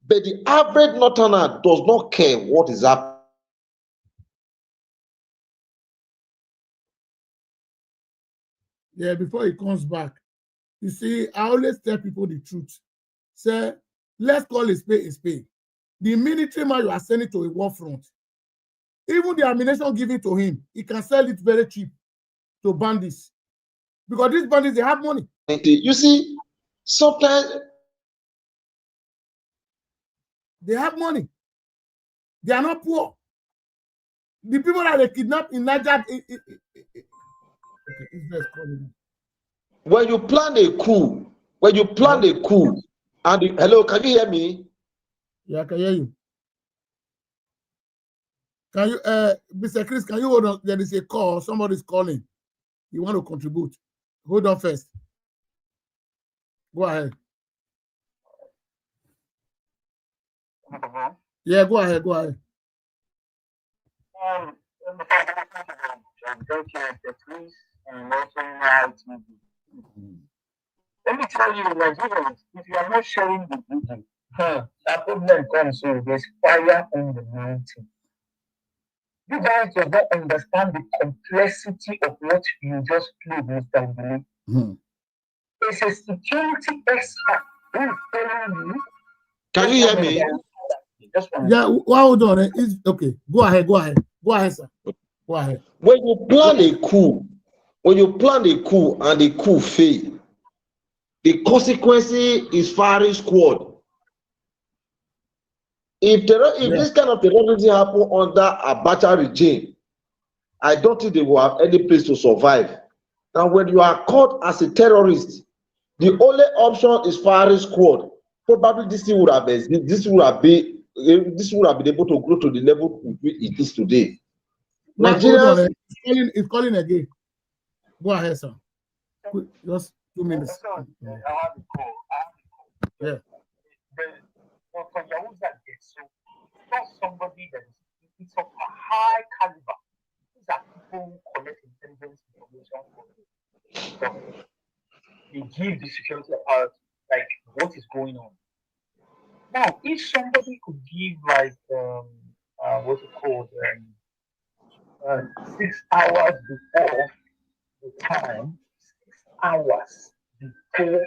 But the average northerner does not care what is happening. Yeah, before he comes back, you see, I always tell people the truth. Say, let's call a spade a spade. The military man you are sending to a war front, even the ammunition given to him, he can sell it very cheap to bandits. Because these bandits, they have money. You see, sometimes they have money. They are not poor. The people that they kidnap in Niger. When you plan a coup, and hello, can you hear me? Yeah, I can hear you. Can you, Mr. Chris, can you hold on? There is a call. Somebody's calling. You want to contribute? Hold on first. Go ahead. Yeah, go ahead. thank you, Mr. Chris, and also now TV. Let me tell you, Nigerians, if you are not sharing the video, that problem comes with there's fire on the mountain. You guys do not understand the complexity of what you just played, Mr. Billy. It's a security expert who is telling you. Can you hear me? Yeah, well, hold on. It's okay. Go ahead, sir. Go ahead. When you plan a coup and the coup fail, the consequence is firing squad. If this kind of terrorism happen under Abacha regime, I don't think they will have any place to survive. Now, when you are caught as a terrorist, the only option is firing squad. Probably this would have been able to grow to the level it is today. Nigerians, it's calling again. Go ahead, sir. Just 2 minutes. I have a call. Yeah. For Yahuza gets so it's not somebody that is of a high caliber. These are people who collect intelligence information from them. They give the security apparatus like what is going on. Now, if somebody could give like what's it called 6 hours before the time, 6 hours before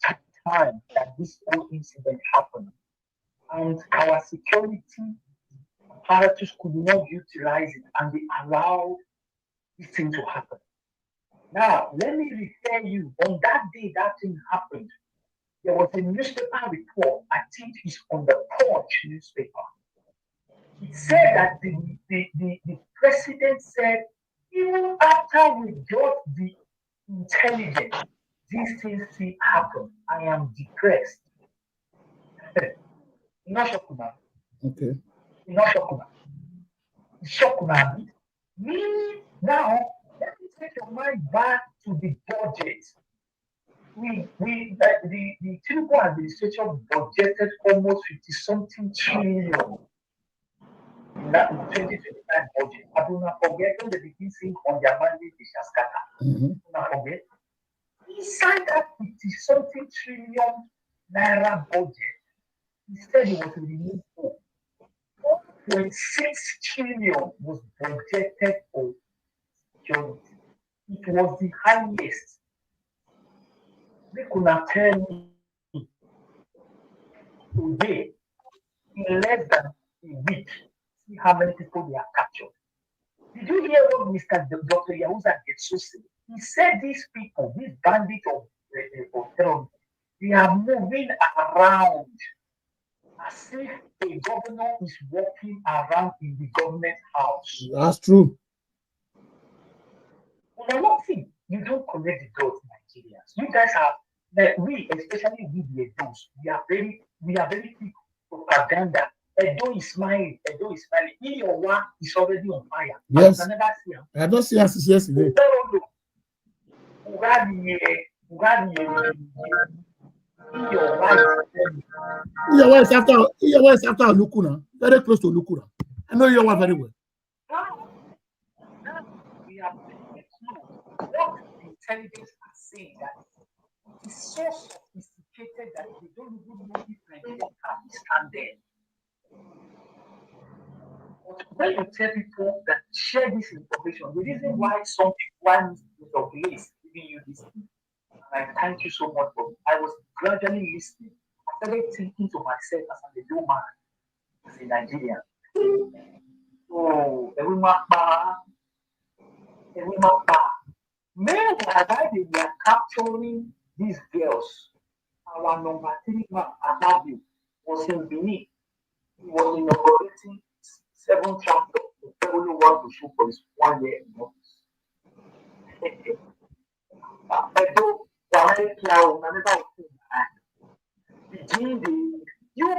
the time that this whole incident happened, and our security apparatus could not utilize it, and they allowed this thing to happen. Now, let me refer you, on that day that thing happened, there was a newspaper report, I think it's on the Punch newspaper. It said that the president said, even after we got the intelligence, these things still happen. I am depressed. Not Shokuna. Okay. Not Shokuna. Shokuna. Meaning now, let me take your mind back to the budget. The Tinubu administration budgeted almost 50-something trillion in that 2025 budget. I do not forget when they begin saying on their mandate they shall scatter. Do not forget. Inside that 50-something trillion naira budget, he said it was removed for 1.6 trillion was budgeted for security. It was the highest. They could not tell me today, in less than a week, see how many people they have captured. Did you hear what Mr. Dr. Yahuza Getso said? He said these people, these bandits of terrorism, they are moving around as if a governor is walking around in the government house. That's true. Now, one thing, you don't connect the dots, Nigerians. You guys are, like we, especially we the Edos, we are very quick propaganda. Edo is smiling. Iyowa is already on fire. Yes. I never see him. I don't see us yesterday. Iyowa is after Lukuna, very close to Lukuna. I know Iyowa very well. Now we have what the intelligence are saying that it's so sophisticated that they don't even know if Nigeria can stand there. But when you tell people that share this information, the reason why some people want Mr. Blaze giving you this thing, and I thank you so much for it. I was gradually listening. I started thinking to myself as a young man, as a Nigerian. Oh, everyone. Meanwhile, while they were capturing these girls, our number 3 man, Adabi, was in Benin. He was inaugurating 7 tractors. The only one to shoot for his 1 year in office.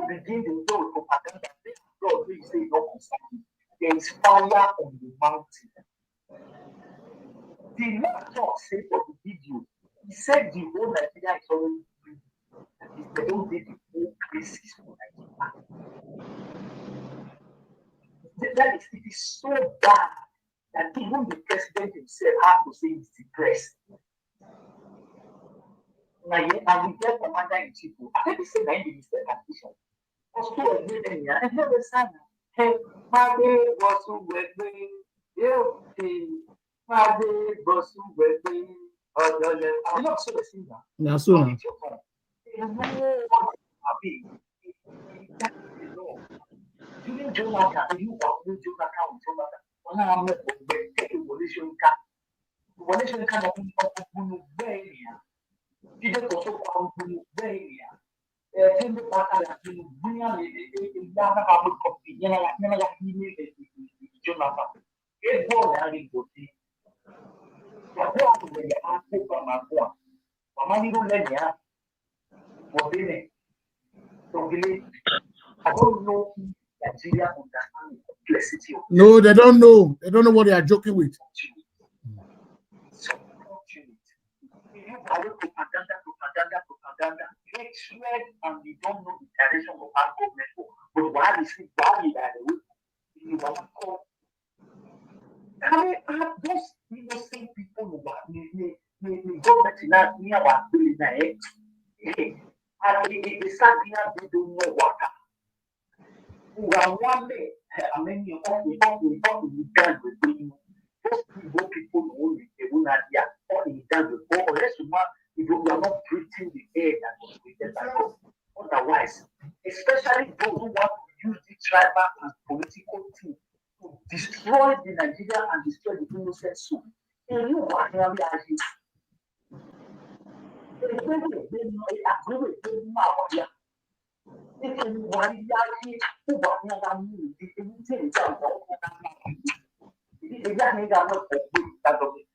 Begin the door propaganda. God will say no concern. There is fire on the mountain. The man talk say for the video, he said the whole Nigeria is already free. If they don't take the whole places for Nigeria. That is, it is so bad that even the president himself has to say he's depressed. Now, and we get commander in chief. I think it's a 90 minister condition. Also, and never said, hey, my day was so wedding. My day was so wedding. I'm not so the singer. Yeah, so now. During Jonathan, you are with Jonathan. When I'm not taking volition cap, volition cap of Bunubania. You don't also call Bunubania. In the battle that you bring on the Yama public copy, never like Jonathan. It's more than a good thing. But what when you ask for my one? Mamma, you don't let me ask for dinner. So, I don't know. Nigeria understand the complexity of No, they don't know. They don't know what they are joking with. so unfortunate. You have propaganda, hatred, and we don't know the direction of our government. But why is it why you want to call? I have those innocent people who are the government in our near our building. And it's something they don't know what. One day, I mean, you talk with guns with those people who will not yet, or in guns with, or less if you are not breathing the air that was created by us. Otherwise, especially those who want to use the tribal and political team to destroy the Nigeria and destroy the innocent soul. And you are really asking.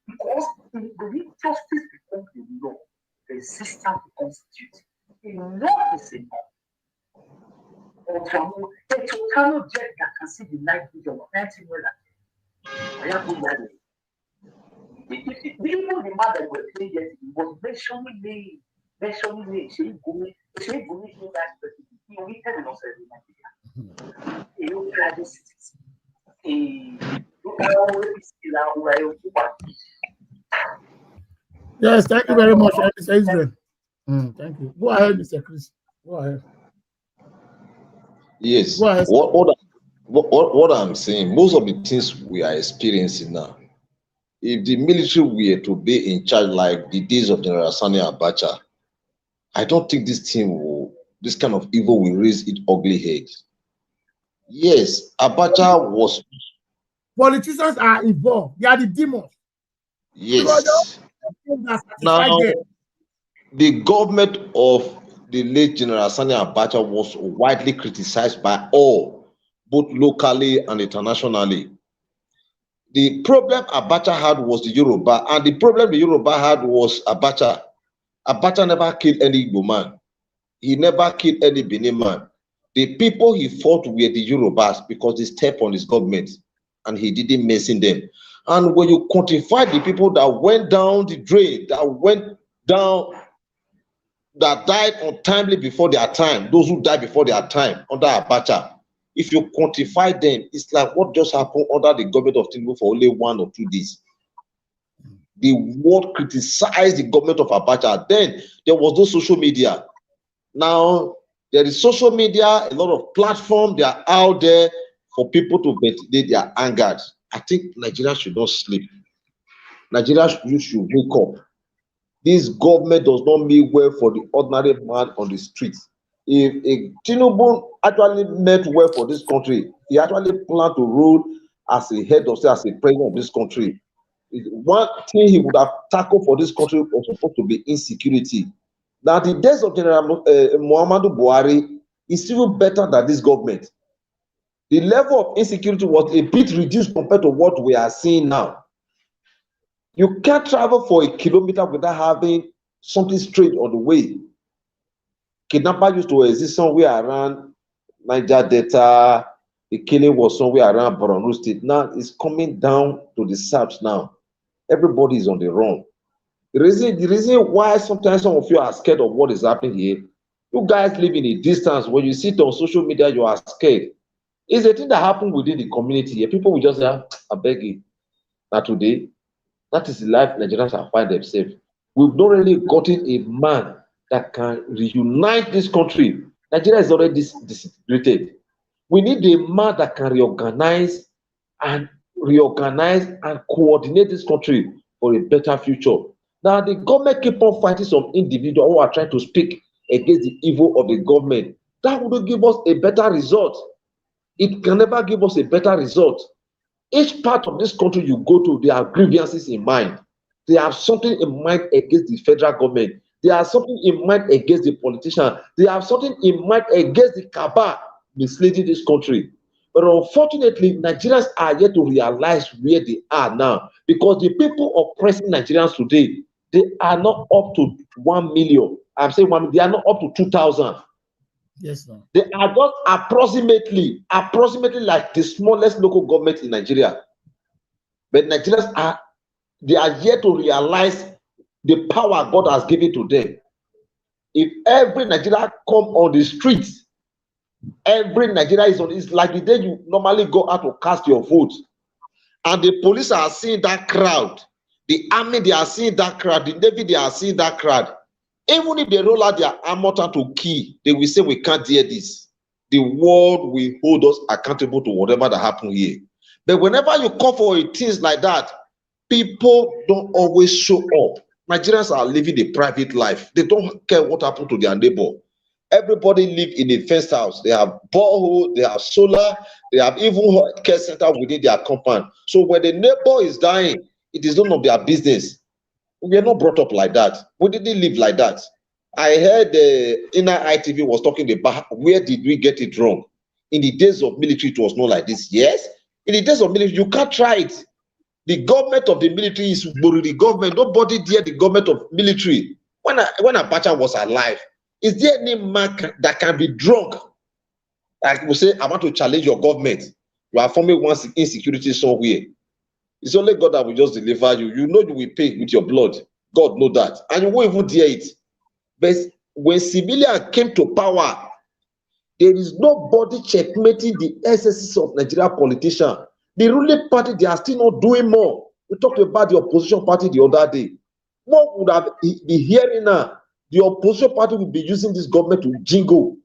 Because if justice becomes the law, resistance becomes duty. Enough is enough. A Chicano jet that can see the night vision of 19 years. I have to marry. Even the man that was playing yesterday was mentioning me. She Gumi, that he waited in us every night. You private citizens. Yes, thank you very much, Mr. Israel. Thank you. Go ahead, Mr. Chris. Go ahead. Yes. Go ahead. What I'm saying, most of the things we are experiencing now, if the military were to be in charge like the days of General Sani Abacha, I don't think this kind of evil will raise its ugly head. Yes, Abacha was. Politicians are involved. They are the demons. Yes. Now, the government of the late General Sani Abacha was widely criticized by all, both locally and internationally. The problem Abacha had was the Yoruba, and the problem the Yoruba had was Abacha. Abacha never killed any Igbo man. He never killed any Benin man. The people he fought were the Yorubas because they stepped on his government and he didn't mention them. And when you quantify the people that went down the drain, that died untimely before their time, those who died before their time under Abacha, if you quantify them, it's like what just happened under the government of Tinubu for only 1 or 2 days. The world criticized the government of Abacha. Then there was no social media. Now there is social media, a lot of platforms, they are out there for people to ventilate their anger. I think Nigeria should not sleep. Nigeria should wake up. This government does not mean well for the ordinary man on the streets. If Tinubu actually meant well for this country, he actually planned to rule as a head of state, as a president of this country. One thing he would have tackled for this country was supposed to be insecurity. Now, the days of General Muhammadu Buhari is even better than this government. The level of insecurity was a bit reduced compared to what we are seeing now. You can't travel for a kilometer without having something strange on the way. Kidnapper used to exist somewhere around Niger Delta. The killing was somewhere around Borno State. Now it's coming down to the south now. Everybody is on the run. The reason why sometimes some of you are scared of what is happening here, you guys live in a distance. When you see it on social media, you are scared. It's a thing that happened within the community here. People will just say, I beg you. Now today, that is the life Nigerians are finding themselves. We've not really gotten a man that can reunite this country. Nigeria is already disintegrated. We need a man that can reorganize and coordinate this country for a better future. Now, the government keep on fighting some individuals who are trying to speak against the evil of the government. That would give us a better result. It can never give us a better result. Each part of this country you go to, they have grievances in mind. They have something in mind against the federal government. They have something in mind against the politician. They have something in mind against the cabal misleading this country. But unfortunately, Nigerians are yet to realize where they are now, because the people oppressing Nigerians today, they are not up to 1 million. I'm saying 1 million, they are not up to 2,000. Yes, sir. They are just approximately like the smallest local government in Nigeria. But Nigerians are yet to realize the power God has given to them. If every Nigerian come on the streets, every Nigerian is like the day you normally go out to cast your vote, and the police are seeing that crowd, the army, they are seeing that crowd, the navy, they are seeing that crowd. Even if they roll out their armor to kill, they will say, we can't hear this. The world will hold us accountable to whatever that happened here. But whenever you call for things like that, people don't always show up. Nigerians are living a private life. They don't care what happened to their neighbor. Everybody live in a fenced house. They have borehole, they have solar, they have even care center within their compound. So when the neighbor is dying, it is none of their business. We are not brought up like that. We didn't live like that. I heard Inner ITV was talking about where did we get it wrong. In the days of military, it was not like this. Yes, in the days of military, you can't try it. The government of the military is the government. Nobody dare the government of military. When Abacha was alive, is there any man that can be drunk? Like we say, I want to challenge your government. You are forming one insecurity somewhere. It's only God that will just deliver you. You know you will pay with your blood. God know that. And you won't even dare it. But when civilians came to power, there is nobody checkmating the excesses of Nigerian politicians. The ruling party, they are still not doing more. We talked about the opposition party the other day. What would have be hearing now? The opposition party will be using this government to jingle.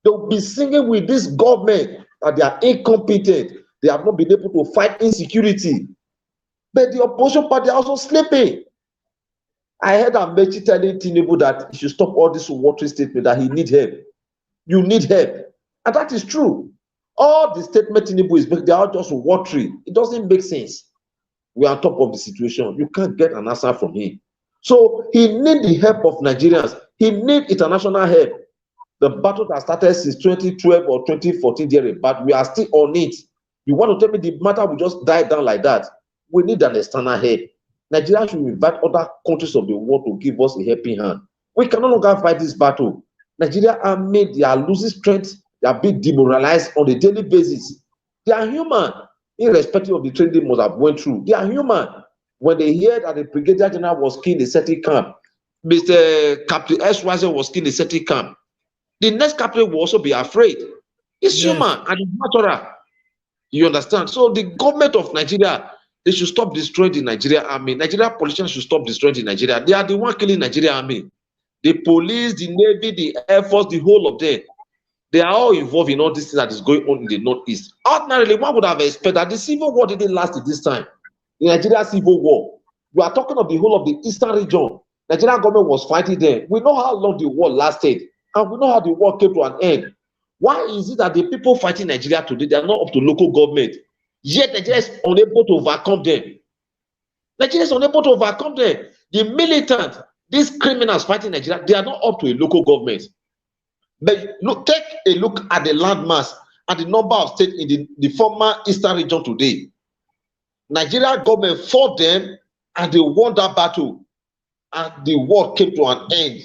They will be singing with this government that they are incompetent. They have not been able to fight insecurity. But the opposition party are also sleeping. I heard Amechi telling Tinubu that he should stop all this watery statement, that he needs help. You need help. And that is true. All the statement Tinubu is making, they are just watery. It doesn't make sense. We are on top of the situation. You can't get an answer from him. So he needs the help of Nigerians. He needs international help. The battle that started since 2012 or 2014, but we are still on it. You want to tell me the matter will just die down like that? We need an external help. Nigeria should invite other countries of the world to give us a helping hand. We can no longer fight this battle. Nigeria they are losing strength. They are being demoralized on a daily basis. They are human, irrespective of the training they must have went through. They are human. When they hear that the Brigadier General was killed in a certain camp, Mr. Captain S.Y.Z. was killed in a certain camp, the next captain will also be afraid. It's human and it's natural. You understand? So the government of Nigeria, they should stop destroying the Nigeria army. Nigeria politicians should stop destroying the Nigeria. They are the one killing Nigeria army. The police, the Navy, the Air Force, the whole of them. They are all involved in all this thing that is going on in the Northeast. Ordinarily, one would have expected that the civil war didn't last at this time. The Nigeria civil war. We are talking of the whole of the eastern region. Nigerian government was fighting there. We know how long the war lasted, and we know how the war came to an end. Why is it that the people fighting Nigeria today, they are not up to local government? Yet Nigeria is unable to overcome them. Nigeria is unable to overcome them. The militant, these criminals fighting Nigeria, they are not up to a local government. But look, take a look at the landmass and the number of states in the former eastern region today. Nigeria government fought them and they won that battle, and the war came to an end.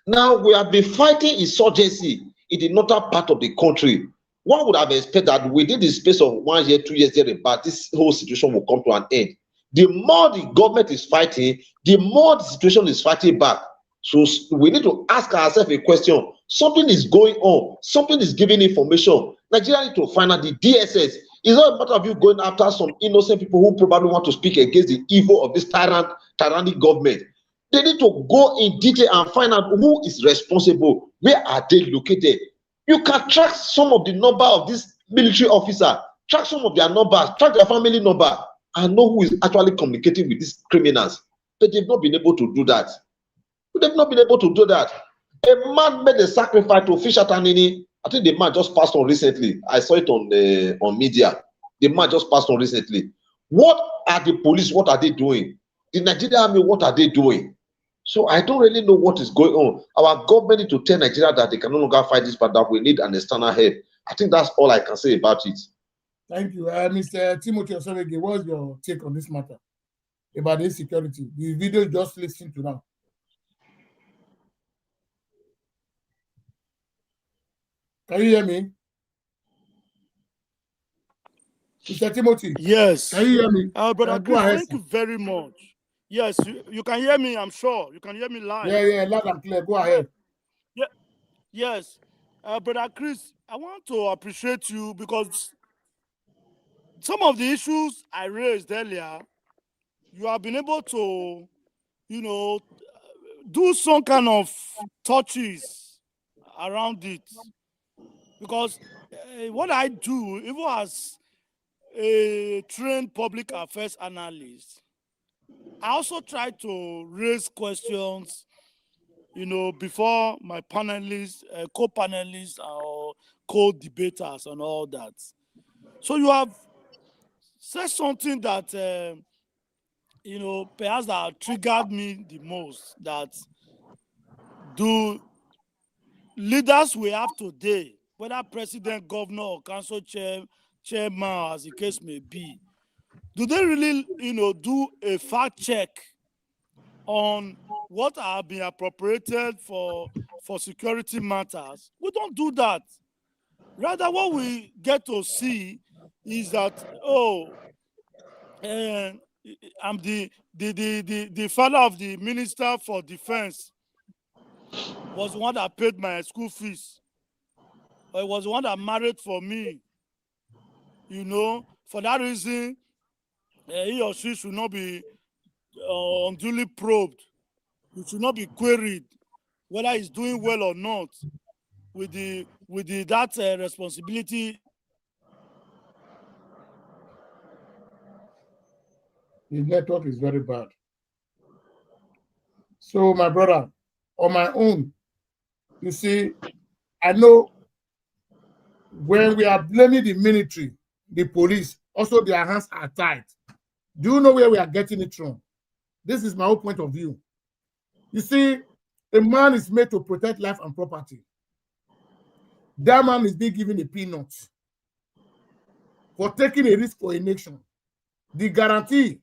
Now we have been fighting insurgency in the northern part of the country. One would have expected that within the space of 1 year, 2 years, but this whole situation will come to an end. The more the government is fighting, the more the situation is fighting back. So we need to ask ourselves a question. Something is going on. Something is giving information. Nigeria need to find out the DSS. It's not a matter of you going after some innocent people who probably want to speak against the evil of this tyrannic government. They need to go in detail and find out who is responsible. Where are they located? You can track some of the number of these military officers, track some of their numbers, track their family number, and know who is actually communicating with these criminals. But they've not been able to do that. They've not been able to do that. A man made a sacrifice to Fisher Tanini. I think the man just passed on recently. I saw it on media. The man just passed on recently. What are the police? What are they doing? The Nigerian army, what are they doing? So I don't really know what is going on. Our government need to tell Nigeria that they can no longer fight this, but that we need an external help. I think that's all I can say about it. Thank you. Mr. Timothy Osorege, what's your take on this matter about insecurity? The video you just listened to now. Can you hear me? Mr. Timothy? Yes. Can you hear me? Brother go Chris, ahead, thank sir. you very much. Yes, you can hear me, I'm sure. You can hear me live. Yeah, loud and clear. Go ahead. Yes. Brother Chris, I want to appreciate you because some of the issues I raised earlier, you have been able to, do some kind of touches around it. Because what I do, even as a trained public affairs analyst, I also try to raise questions, before my panelists, co-panelists, or co-debaters and all that. So you have said something that, perhaps that triggered me the most, that do leaders we have today, whether president, governor, or council chairman, as the case may be, do they really, do a fact check on what have been appropriated for security matters? We don't do that. Rather, what we get to see is that, I'm the father of the minister for defense was the one that paid my school fees. Or it was the one that married for me. For that reason, he or she should not be unduly probed. It should not be queried whether he's doing well or not with that responsibility. The network is very bad. So, my brother, on my own, you see, I know when we are blaming the military, the police, also their hands are tied. Do you know where we are getting it from? This is my own point of view. You see, a man is made to protect life and property. That man is being given a peanut for taking a risk for a nation. The guarantee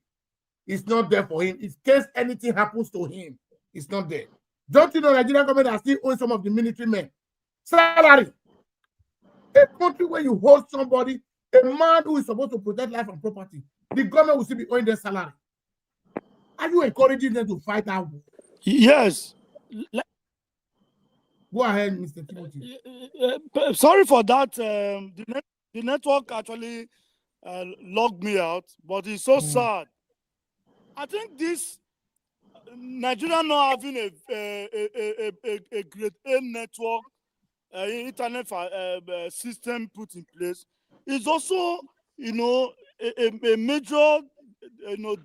is not there for him. In case anything happens to him, it's not there. Don't you know Nigerian government are still owing some of the military men salary? A country where you hold somebody, a man who is supposed to protect life and property, the government will still be owing their salary. Are you encouraging them to fight out? Yes. Go ahead, Mr. Timothy. Sorry for that. The network actually logged me out, but it's so sad. I think this Nigeria not having a grade A network, internet system put in place is also, a major,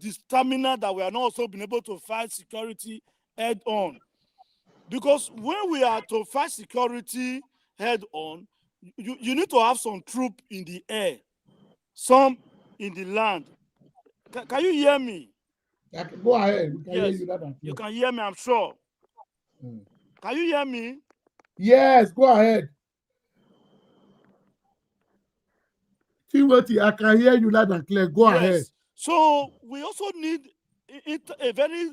determinant that we are not also been able to fight security head on. Because when we are to fight security head on, you need to have some troop in the air, some in the land. Can you hear me? Go ahead. We can Yes, hear you that. you can hear me, I'm sure. Can you hear me? Yes, go ahead. Timothy, I can hear you loud and clear. Go ahead. So we also need a very,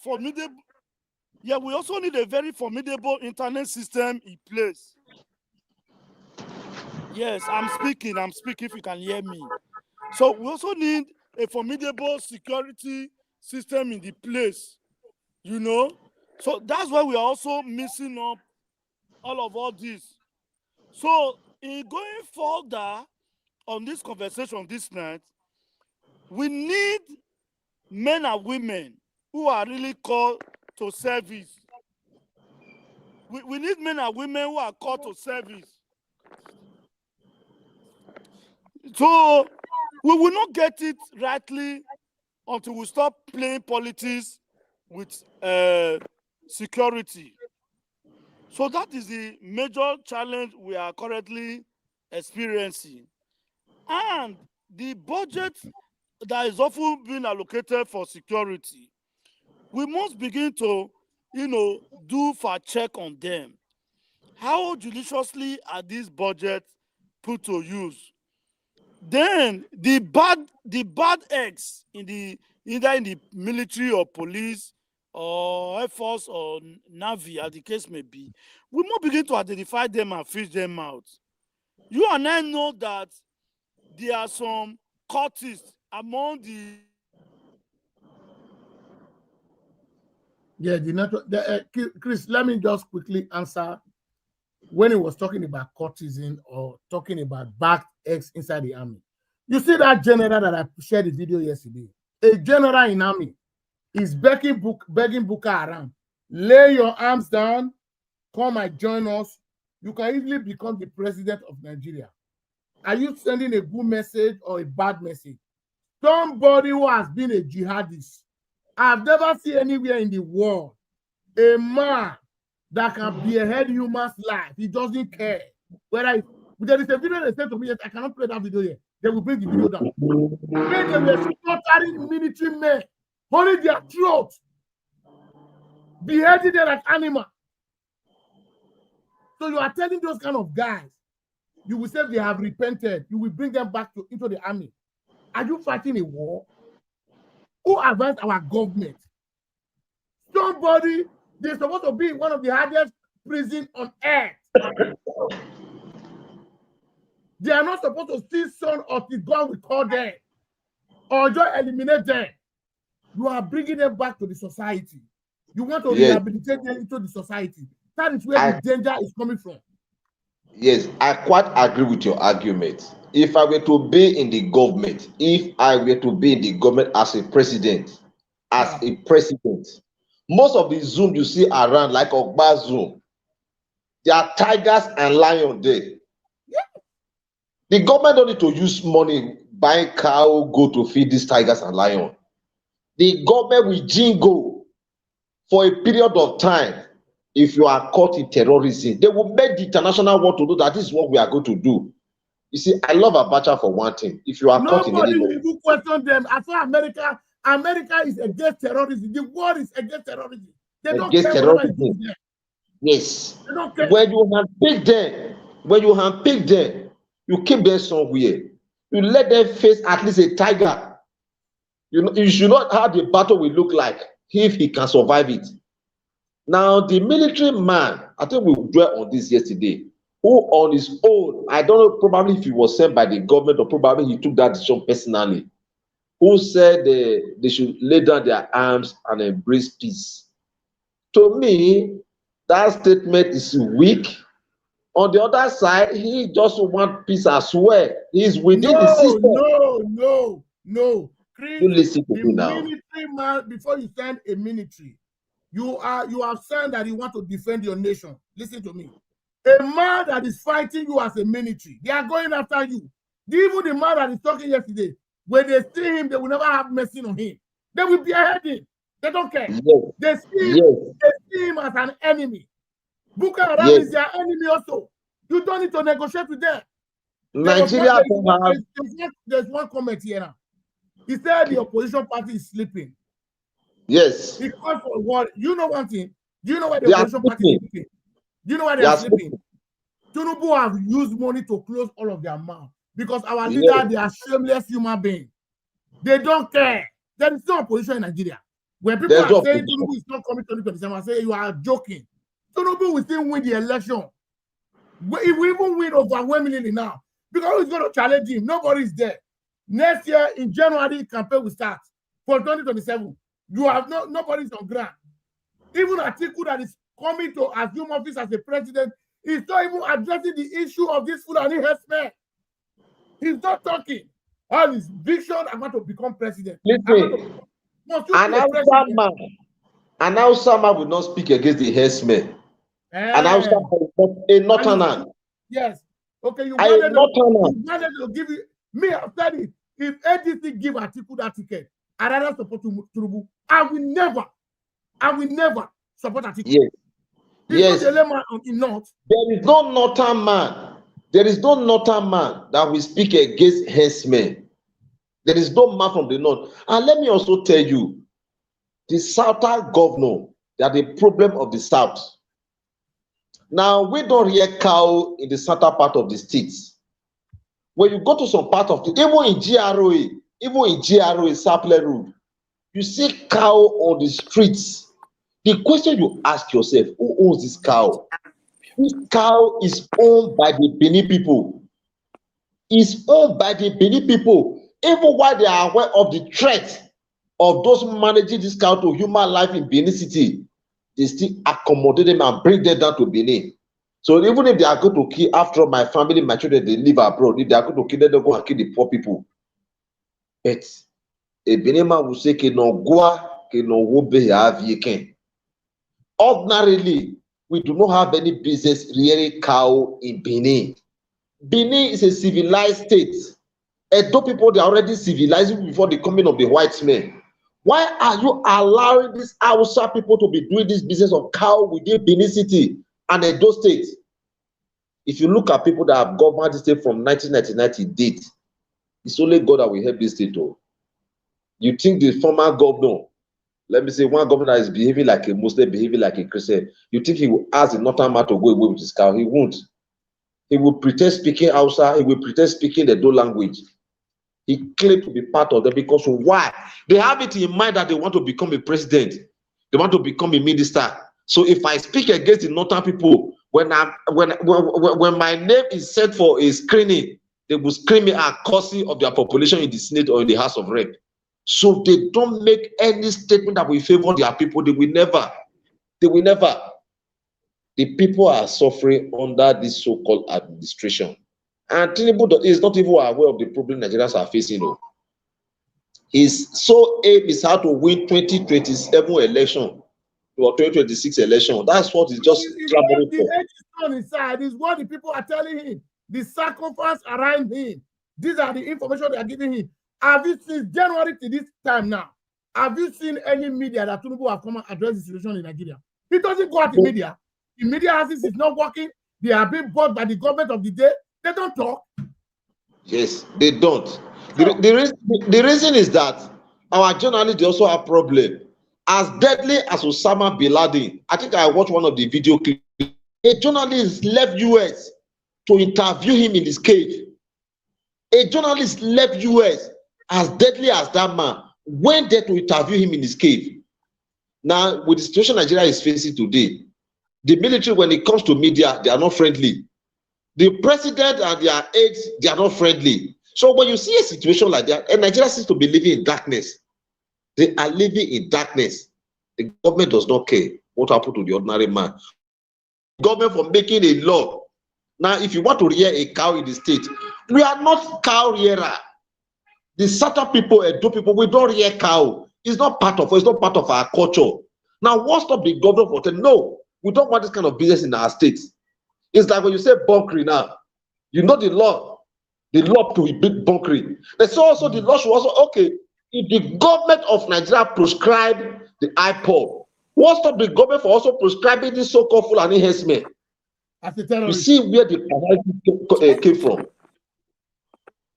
formidable. Yeah, we also need a very formidable internet system in place. Yes, I'm speaking if you can hear me. So we also need a formidable security system in the place, So that's why we are also missing up all this. So in going further, on this conversation this night, we need men and women who are really called to service. We need men and women who are called to service. So we will not get it rightly until we stop playing politics with security. So that is the major challenge we are currently experiencing. And the budget that is often being allocated for security, we must begin to, do fact check on them. How judiciously are these budgets put to use? Then the bad eggs either in the military or police or Air Force or Navy, as the case may be, we must begin to identify them and fish them out. You and I know that there are some cultists among the Chris, let me just quickly answer. When he was talking about courtesan or talking about backed eggs inside the army, you see that general that I shared the video yesterday, a general in army is begging Boko Haram, lay your arms down, come and join us. You can easily become the president of Nigeria. Are you sending a good message or a bad message? Somebody who has been a jihadist, I've never seen anywhere in the world a man that can behead human's life. He doesn't care. Whether there is a video they sent to me, I cannot play that video yet. They will bring the video down. When they were slaughtering military men, holding their throats, beheading them like animals. So you are telling those kind of guys, you will say they have repented, you will bring them back into the army. Are you fighting a war? Who advised our government? Somebody, they're supposed to be in one of the hardest prisons on earth. They are not supposed to see son of the God we call them or just eliminate them. You are bringing them back to the society. You want to rehabilitate them into the society. That is where the danger is coming from. Yes, I quite agree with your argument. If I were to be in the government, as a president, most of the Zoom you see around, like Ogba Zoom, there are tigers and lions there. Yeah. The government don't need to use money, buy cow, go to feed these tigers and lions. The government will jingle for a period of time. If you are caught in terrorism, they will make the international world to know that this is what we are going to do. You see, I love Abacha for one thing. If you are caught in any nobody will question them. I saw America is against terrorism. The world is against terrorism. They don't care terrorism. Yes. They don't care. When you handpick them, you keep them somewhere. You let them face at least a tiger. You should not have the battle will look like if he can survive it. Now, the military man, I think we dwelt on this yesterday, who on his own, I don't know, probably if he was sent by the government or probably he took that decision personally, who said they should lay down their arms and embrace peace. To me, that statement is weak. On the other side, he just wants peace as well. He's within the system. No. You listen to me now. Military man, before you send a military, you have said that you want to defend your nation. Listen to me. A man that is fighting you as a military, they are going after you. Even the man that is talking yesterday, when they see him, they will never have mercy on him. They will behead him. They don't care. Yes. They see him as an enemy. Boko Haram is their enemy also. You don't need to negotiate with them. There's one comment here now. He said the opposition party is sleeping. Yes. Because for what? You know one thing. Do you know why the opposition party is sleeping? Do you know why they are sleeping? Tinubu have used money to close all of their mouth because our leaders, they are shameless human beings. They don't care. There is no opposition in Nigeria. When people are saying Tinubu is not coming to 2027, I say you are joking. Tinubu will still win the election. If we even win overwhelmingly now, because who's going to challenge him? Nobody is there. Next year in January, campaign will start for 2027. You have nobody's on ground. Even Atiku that is coming to assume office as the president is not even addressing the issue of this Fulani herdsmen. He's not talking. All his vision, I want to become president. Listen, an Hausa man will not speak against the herdsmen. An Hausa man is not a northerner. Yes. Okay, you wanted to give it. Me, I've said it. If ADC give Atiku that ticket, I rather support Tinubu. I will never support Atiku. Yes. Yes. There is no northern man. There is no northern man that will speak against herdsmen. There is no man from the north. And let me also tell you, the southern governor, they are the problem of the south. Now, we don't hear cow in the southern part of the states. When you go to some part of the, even in GROA, Sapler Road, you see cow on the streets. The question you ask yourself, who owns this cow? This cow is owned by the Benin people. It's owned by the Benin people. Even while they are aware of the threat of those managing this cow to human life in Benin City, they still accommodate them and bring them down to Benin. So even if they are going to kill, after my family, my children, they live abroad, if they are going to kill them, they go and kill the poor people. But a Benin man will say, ordinarily, we do not have any business rearing cow in Benin. Benin is a civilized state. Edo people, they are already civilized before the coming of the white men. Why are you allowing these Hausa people to be doing this business of cow within Benin City and Edo State? If you look at people that have governed the state from 1999 to date, it's only God that will help this state. You think the former governor, let me say one governor that is behaving like a Muslim, behaving like a Christian, you think he will ask the northern man to go away with his cow? He won't. He will pretend speaking Hausa, he will pretend speaking the Edo language. He claimed to be part of them because why? They have it in mind that they want to become a president. They want to become a minister. So if I speak against the northern people, when my name is set for a screening, they will screen me at courtesy of their population in the Senate or in the House of Rep. So they don't make any statement that will favor their people. They will never. The people are suffering under this so-called administration. And Tinubu is not even aware of the problem Nigerians are facing. His sole aim is how to win 2027 election or 2026 election. That's what he's just clamoring for. The edge on his side is what the people are telling him. The circumference around him. These are the information they are giving him. Have you seen January to this time now? Have you seen any media that Tinubu have come and address the situation in Nigeria? He doesn't go out in media. The media houses is not working. They are being bought by the government of the day. They don't talk. Yes, they don't. The reason is that our journalists also have problem. As deadly as Osama bin Laden, I think I watched one of the video clips. A journalist left US to interview him in his cave. A journalist left US as deadly as that man went there to interview him in his cave. Now, with the situation Nigeria is facing today, the military, when it comes to media, they are not friendly. The president and their aides, they are not friendly. So when you see a situation like that, and Nigeria seems to be living in darkness, they are living in darkness. The government does not care what happened to the ordinary man. Government for making a law. Now, if you want to rear a cow in the state, we are not cow rearer. The Southern people, Edo people, we don't rear cow. It's not part of our culture. Now, what's up the government for saying, no, we don't want this kind of business in our state. It's like when you say bunkering now, you know the law to be big bunkering. But so also the law should also, okay, if the government of Nigeria prescribe the IPOB, what's stop the government for also prescribing this so-called Fulani herdsmen? You see where the power came from.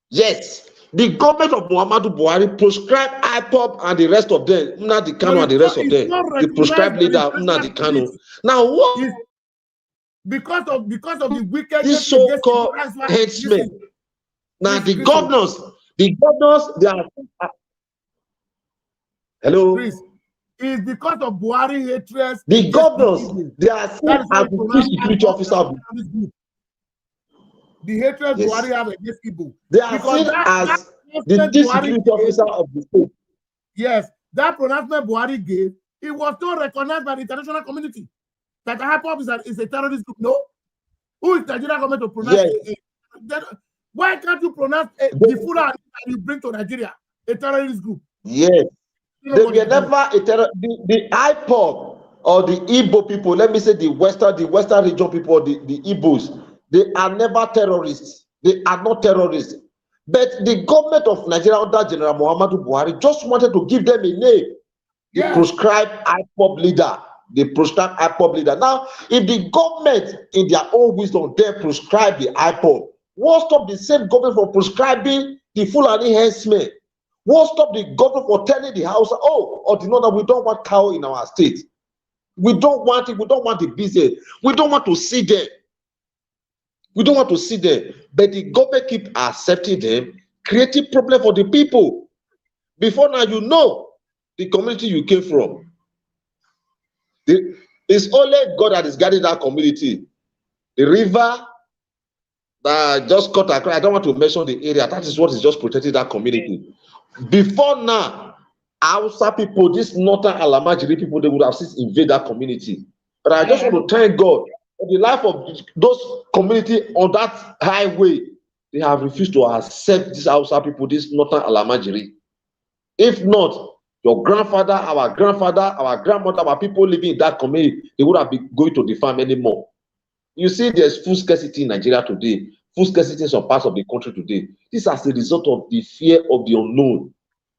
Yes, the government of Muhammadu Buhari prescribed IPOB and the rest of them, Nnamdi Kanu and the rest of them, the prescribed leader, Nnamdi Kanu. Now what? Because of the wicked, this so-called headsmen. Now the governors, they are. Hello. Chris, it's because of Buhari hatred. The governors, they are seen as the security officer. The hatred Buhari have against people. They are seen as the security officer of the state. Yes, that pronouncement Buhari gave, it was not recognized by the international community. That IPOB is a terrorist group. No, who is Nigeria government to pronounce it? Why can't you pronounce the Fulani that you bring to Nigeria a terrorist group? Yes. They were never a terror. The IPOB or the Igbo people, let me say the Western region people, or the Igbos, they are never terrorists. They are not terrorists. But the government of Nigeria under General Muhammadu Buhari just wanted to give them a name. The proscribed IPOB leader. The proscribed IPOB leader. Now, if the government, in their own wisdom, they proscribe the IPOB, what stop the same government from prescribing the Fulani herdsmen? What stop the government for telling the house, oh, or the Northern, we don't want cow in our state. We don't want it. We don't want the business. We don't want to see them. We don't want to see them. But the government keep accepting them, creating problem for the people. Before now, you know the community you came from. It's only God that is guiding that community. The river that just cut across, I don't want to mention the area. That is what is just protecting that community. Before now, Hausa people, these northern Alamajiri people, they would have since invaded that community. But I just want to thank God for the life of those community on that highway. They have refused to accept these Hausa people, these northern Alamajiri. If not, your grandfather, our grandmother, our people living in that community, they would have been going to the farm anymore. You see, there's food scarcity in Nigeria today, food scarcity in some parts of the country today. This is as a result of the fear of the unknown.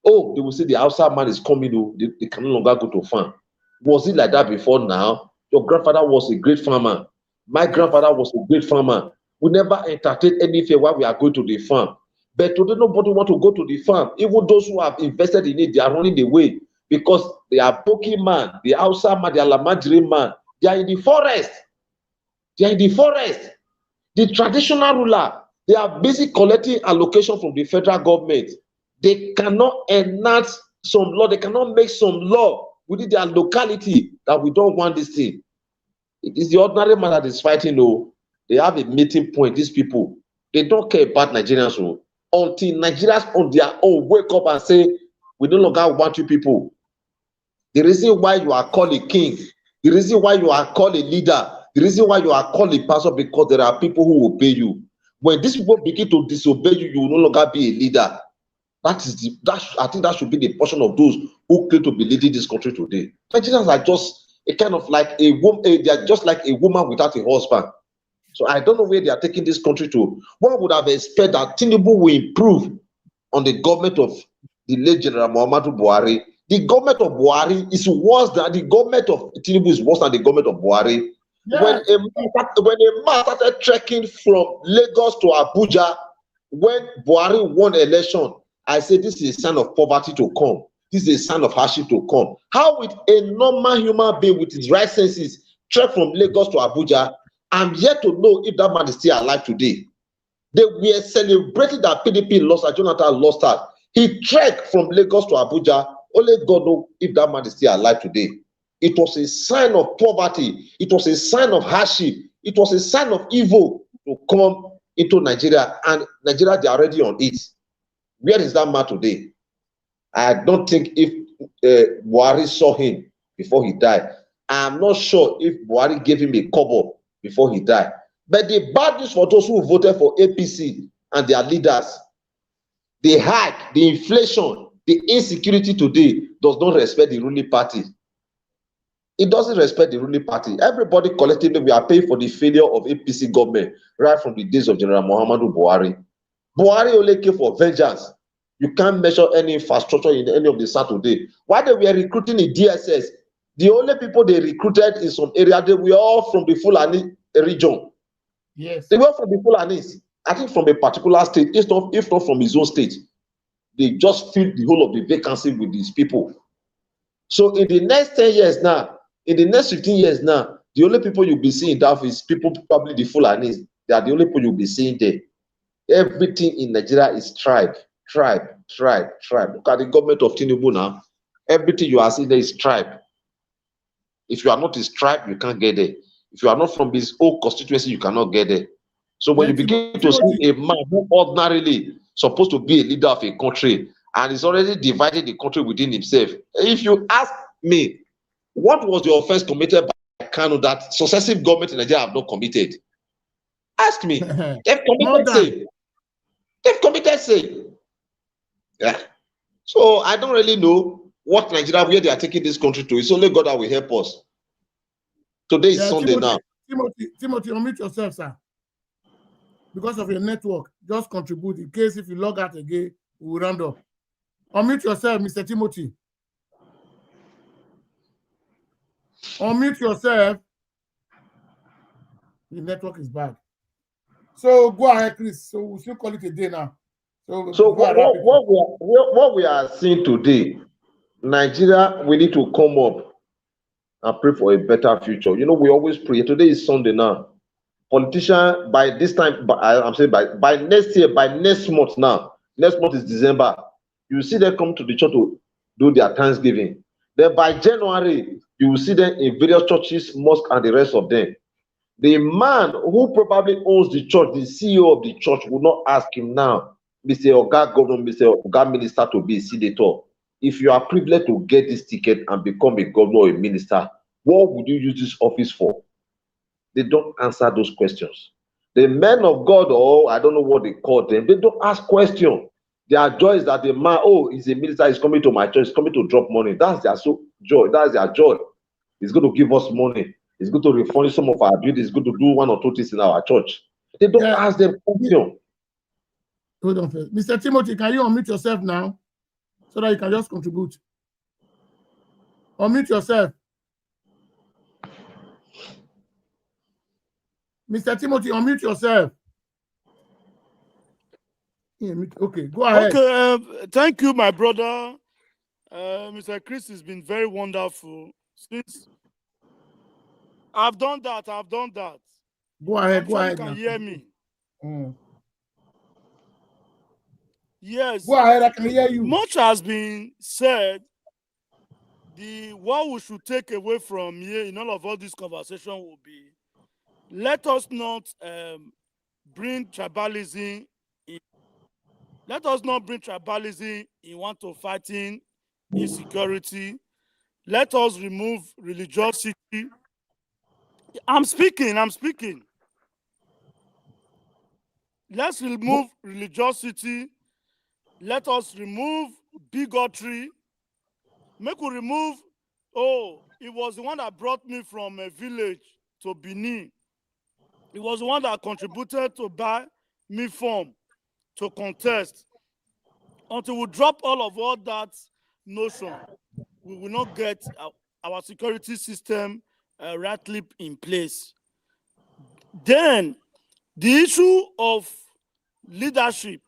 Oh, they will say the outside man is coming, they can no longer go to farm. Was it like that before now? Your grandfather was a great farmer. My grandfather was a great farmer. We never entertained any fear while we are going to the farm. But today, nobody want to go to the farm. Even those who have invested in it, they are running away because they are Boki man, the outside man, the Alamajiri man. They are in the forest. They are in the forest. The traditional ruler, they are busy collecting allocation from the federal government. They cannot enact some law. They cannot make some law within their locality that we don't want this thing. It is the ordinary man that is fighting. No, they have a meeting point. These people, they don't care about Nigerians. No. Until Nigerians on their own wake up and say, we no longer want you people. The reason why you are called a king, the reason why you are called a leader, the reason why you are called a pastor, because there are people who obey you. When these people begin to disobey you, you will no longer be a leader. I think that should be the portion of those who claim to be leading this country today. Nigerians are just a kind of like a woman, they are just like a woman without a husband. So I don't know where they are taking this country to. One would have expected that Tinubu will improve on the government of the late General Muhammadu Buhari. The government of Buhari is worse than the government of Tinubu is worse than the government of Buhari. Yeah. When a man started trekking from Lagos to Abuja, when Buhari won the election, I said this is a sign of poverty to come. This is a sign of hardship to come. How would a normal human being with his right senses trek from Lagos to Abuja? I'm yet to know if that man is still alive today. They were celebrating that PDP lost, that Jonathan lost that. He trekked from Lagos to Abuja. Only God knows if that man is still alive today. It was a sign of poverty. It was a sign of hardship. It was a sign of evil to come into Nigeria. And Nigeria, they are already on it. Where is that man today? I don't think if Buhari saw him before he died. I'm not sure if Buhari gave him a kobo before he died. But the bad news for those who voted for APC and their leaders, the hike, the inflation, the insecurity today does not respect the ruling party. It doesn't respect the ruling party. Everybody collectively, we are paying for the failure of APC government right from the days of General Muhammadu Buhari. Buhari only came for vengeance. You can't measure any infrastructure in any of the South today. While they were recruiting in DSS, the only people they recruited in some area, they were all from the Fulani region. Yes. They were from the Fulanis. I think from a particular state, if not from his own state. They just filled the whole of the vacancy with these people. So in the next 10 years now, in the next 15 years now, the only people you'll be seeing that is people, probably the Fulanis. They are the only people you'll be seeing there. Everything in Nigeria is tribe. Look at the government of Tinubu now. Everything you are seeing there is tribe. If you are not his tribe, you can't get there. If you are not from his own constituency, you cannot get there. So when you begin to see a man who ordinarily supposed to be a leader of a country and is already dividing the country within himself, if you ask me, what was the offense committed by Kanu that successive governments in Nigeria have not committed? Ask me. They've committed same. They've committed sin. Yeah. So I don't really know what Nigeria, where they are taking this country to. It's only God that will help us. Today is Sunday now. Timothy, unmute yourself, sir. Because of your network, just contribute in case if you log out again, we will round up. Unmute yourself, Mr. Timothy. Unmute yourself. The network is bad. So go ahead, Chris. So we'll still call it a day now. So what we are seeing today, Nigeria, we need to come up and pray for a better future. You know, we always pray. Today is Sunday now. Politician, by this time, I'm saying by next year, by next month now, next month is December, you will see them come to the church to do their Thanksgiving. Then by January, you will see them in various churches, mosques, and the rest of them. The man who probably owns the church, the CEO of the church, will not ask him now, Mr. Oga Governor, Mr. Oga Minister, to be a senator. If you are privileged to get this ticket and become a governor or a minister, what would you use this office for? They don't answer those questions. The men of God, or I don't know what they call them, they don't ask questions. Their joy is that the man, oh, he's a minister, he's coming to my church, he's coming to drop money. That's their joy. That's their joy. He's going to give us money. He's going to refund some of our buildings. He's going to do one or two things in our church. They don't ask them questions. Hold on first. Mr. Timothy, can you unmute yourself now so that you can just contribute? Unmute yourself. Mr. Timothy, unmute yourself. Okay, go ahead. Okay, thank you, my brother. Mr. Chris has been very wonderful. Since I've done that. Go ahead, I'm go sure ahead. You can now. hear me. Yes. Go ahead, I can hear you. Much has been said. What we should take away from here in all this conversation will be, let us not bring tribalism in. Let us not bring tribalism in want of fighting insecurity. Let us remove religiosity. I'm speaking. Let's remove religiosity. Let us remove bigotry. Make we remove, it was the one that brought me from a village to Benin. It was the one that contributed to buy me form to contest. Until we drop all that notion, we will not get our security system rightly in place. Then, the issue of leadership.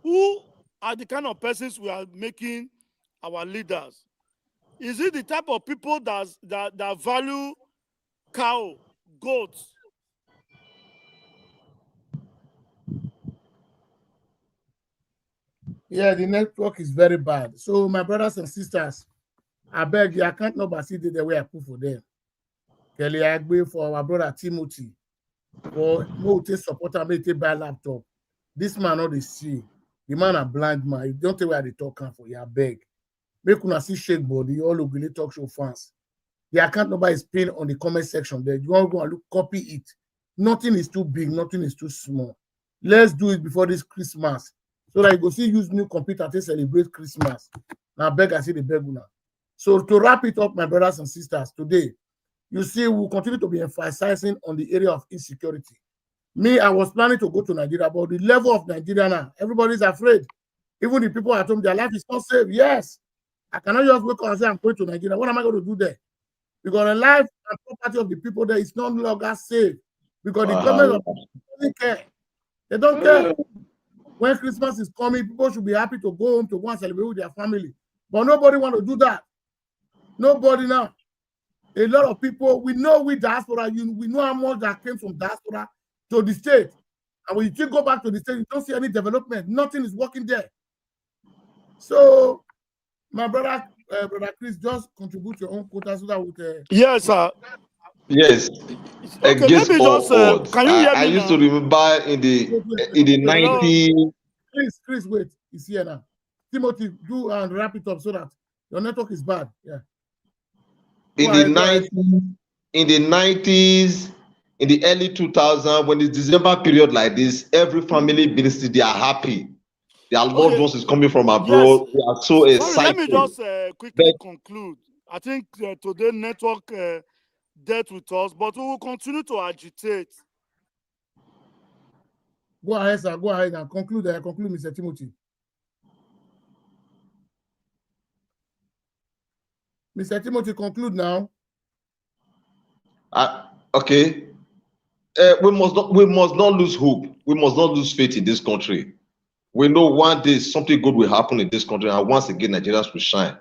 Who are the kind of persons we are making our leaders? Is it the type of people that value cow, goats? Yeah, the network is very bad. So, my brothers and sisters, I beg you, I can't number see the way I put for them. Kelly Agbe for our brother Timothy. For Mote supporter, me take buy laptop. This man not the see. The man a blind man. You don't tell where they talking for. You beg. Make una see shake body. All Ogile Talk Show fans. The account number is pinned on the comment section there. You want to go and look, copy it. Nothing is too big. Nothing is too small. Let's do it before this Christmas, so that you go see use new computer to celebrate Christmas. Now beg, I see the beg una. So to wrap it up, my brothers and sisters, today, you see, we'll continue to be emphasizing on the area of insecurity. Me, I was planning to go to Nigeria, but the level of Nigeria now, everybody's afraid. Even the people at home, their life is not safe. Yes, I cannot just wake up and say I'm going to Nigeria. What am I going to do there? Because the life and property of the people there is no longer safe. Because the government doesn't care. They don't care. When Christmas is coming, people should be happy to go home to go and celebrate with their family. But nobody want to do that. Nobody now. A lot of people, we know with diaspora, we know how much that came from diaspora to the state. And when you go back to the state, you don't see any development. Nothing is working there. So, my brother, brother Chris, just contribute your own quota so that we can... Yes, sir. Yes. Okay, let me just, can you hear me I used to remember in the 90s. Chris, wait. He's here now. Timothy, do and wrap it up so that your network is bad. Yeah. In the 90s, in the early 2000s, when it's December period like this, every family business, they are happy. Their loved ones is coming from abroad. Yes. We are so Sorry, excited. let me just quickly conclude. I think today network dealt with us, but we will continue to agitate. Go ahead, sir. Go ahead and conclude. Conclude, Mr. Timothy. Mr. Timothy, conclude now. Okay. We must not lose hope. We must not lose faith in this country. We know one day something good will happen in this country, and once again, Nigerians will shine.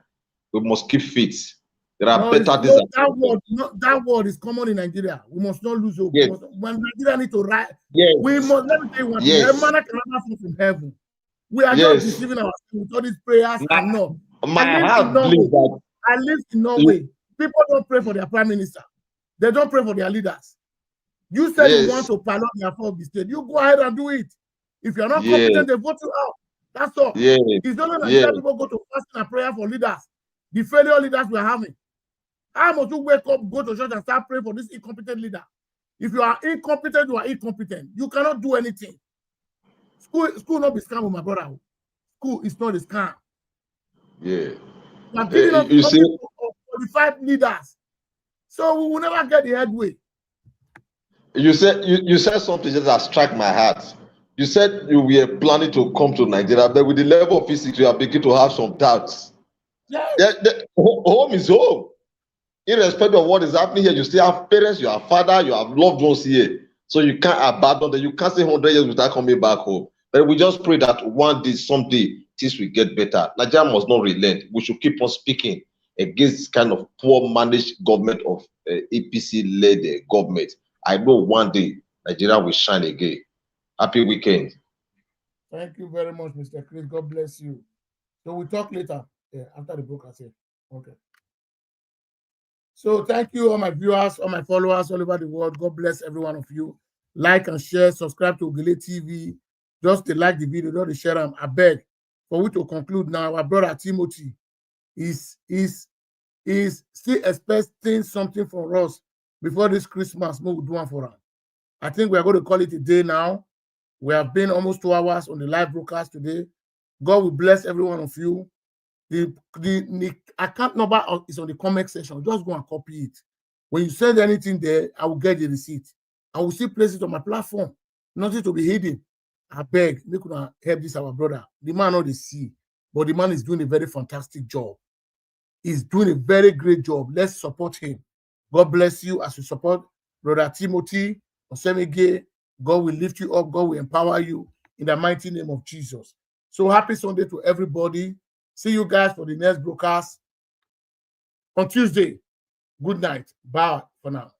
We must keep faith. There are better days. That word is common in Nigeria. We must not lose hope. Yes. When Nigeria need to rise, yes. we must. Let me tell you one thing. Yes. Man cannot fall from heaven. We are not deceiving ourselves with all these prayers and not. I live in Norway. People don't pray for their prime minister. They don't pray for their leaders. You said you want to pilot the affairs of the state. You go ahead and do it. If you're not competent, they vote you out. That's all. It's not like people go to fasting and prayer for leaders. The failure leaders we're having. How much you wake up, go to church and start praying for this incompetent leader? If you are incompetent, you are incompetent. You cannot do anything. School not be scam with my brother. School is not a scam. Yeah. I'm giving up 45 leaders. So we will never get the headway. You said something that struck my heart. You said you were planning to come to Nigeria, but with the level of physics, you are beginning to have some doubts. Yes. Home is home. Irrespective of what is happening here, you still have parents, you have father, you have loved ones here. So you can't abandon them. You can't stay 100 years without coming back home. But we just pray that one day, someday, things will get better. Nigeria must not relent. We should keep on speaking against this kind of poor managed government of APC-led government. I know one day Nigeria will shine again. Happy weekend. Thank you very much, Mr. Chris. God bless you. So we'll talk later after the broadcast. Okay. So thank you, all my viewers, all my followers all over the world. God bless every one of you. Like and share, subscribe to Ogele TV. Just to like the video, don't share them. I beg. For we to conclude now, our brother Timothy is still expecting something from us before this Christmas. We will do one for him. I think we are going to call it a day now. We have been almost 2 hours on the live broadcast today. God will bless every one of you. The account number is on the comment section. Just go and copy it. When you send anything there, I will get the receipt. I will still place it on my platform. Nothing to be hidden. I beg, make una help this our brother. The man not the see, but the man is doing a very fantastic job. He's doing a very great job. Let's support him. God bless you as you support Brother Timothy Osemege. God will lift you up. God will empower you in the mighty name of Jesus. So happy Sunday to everybody. See you guys for the next broadcast on Tuesday. Good night. Bye for now.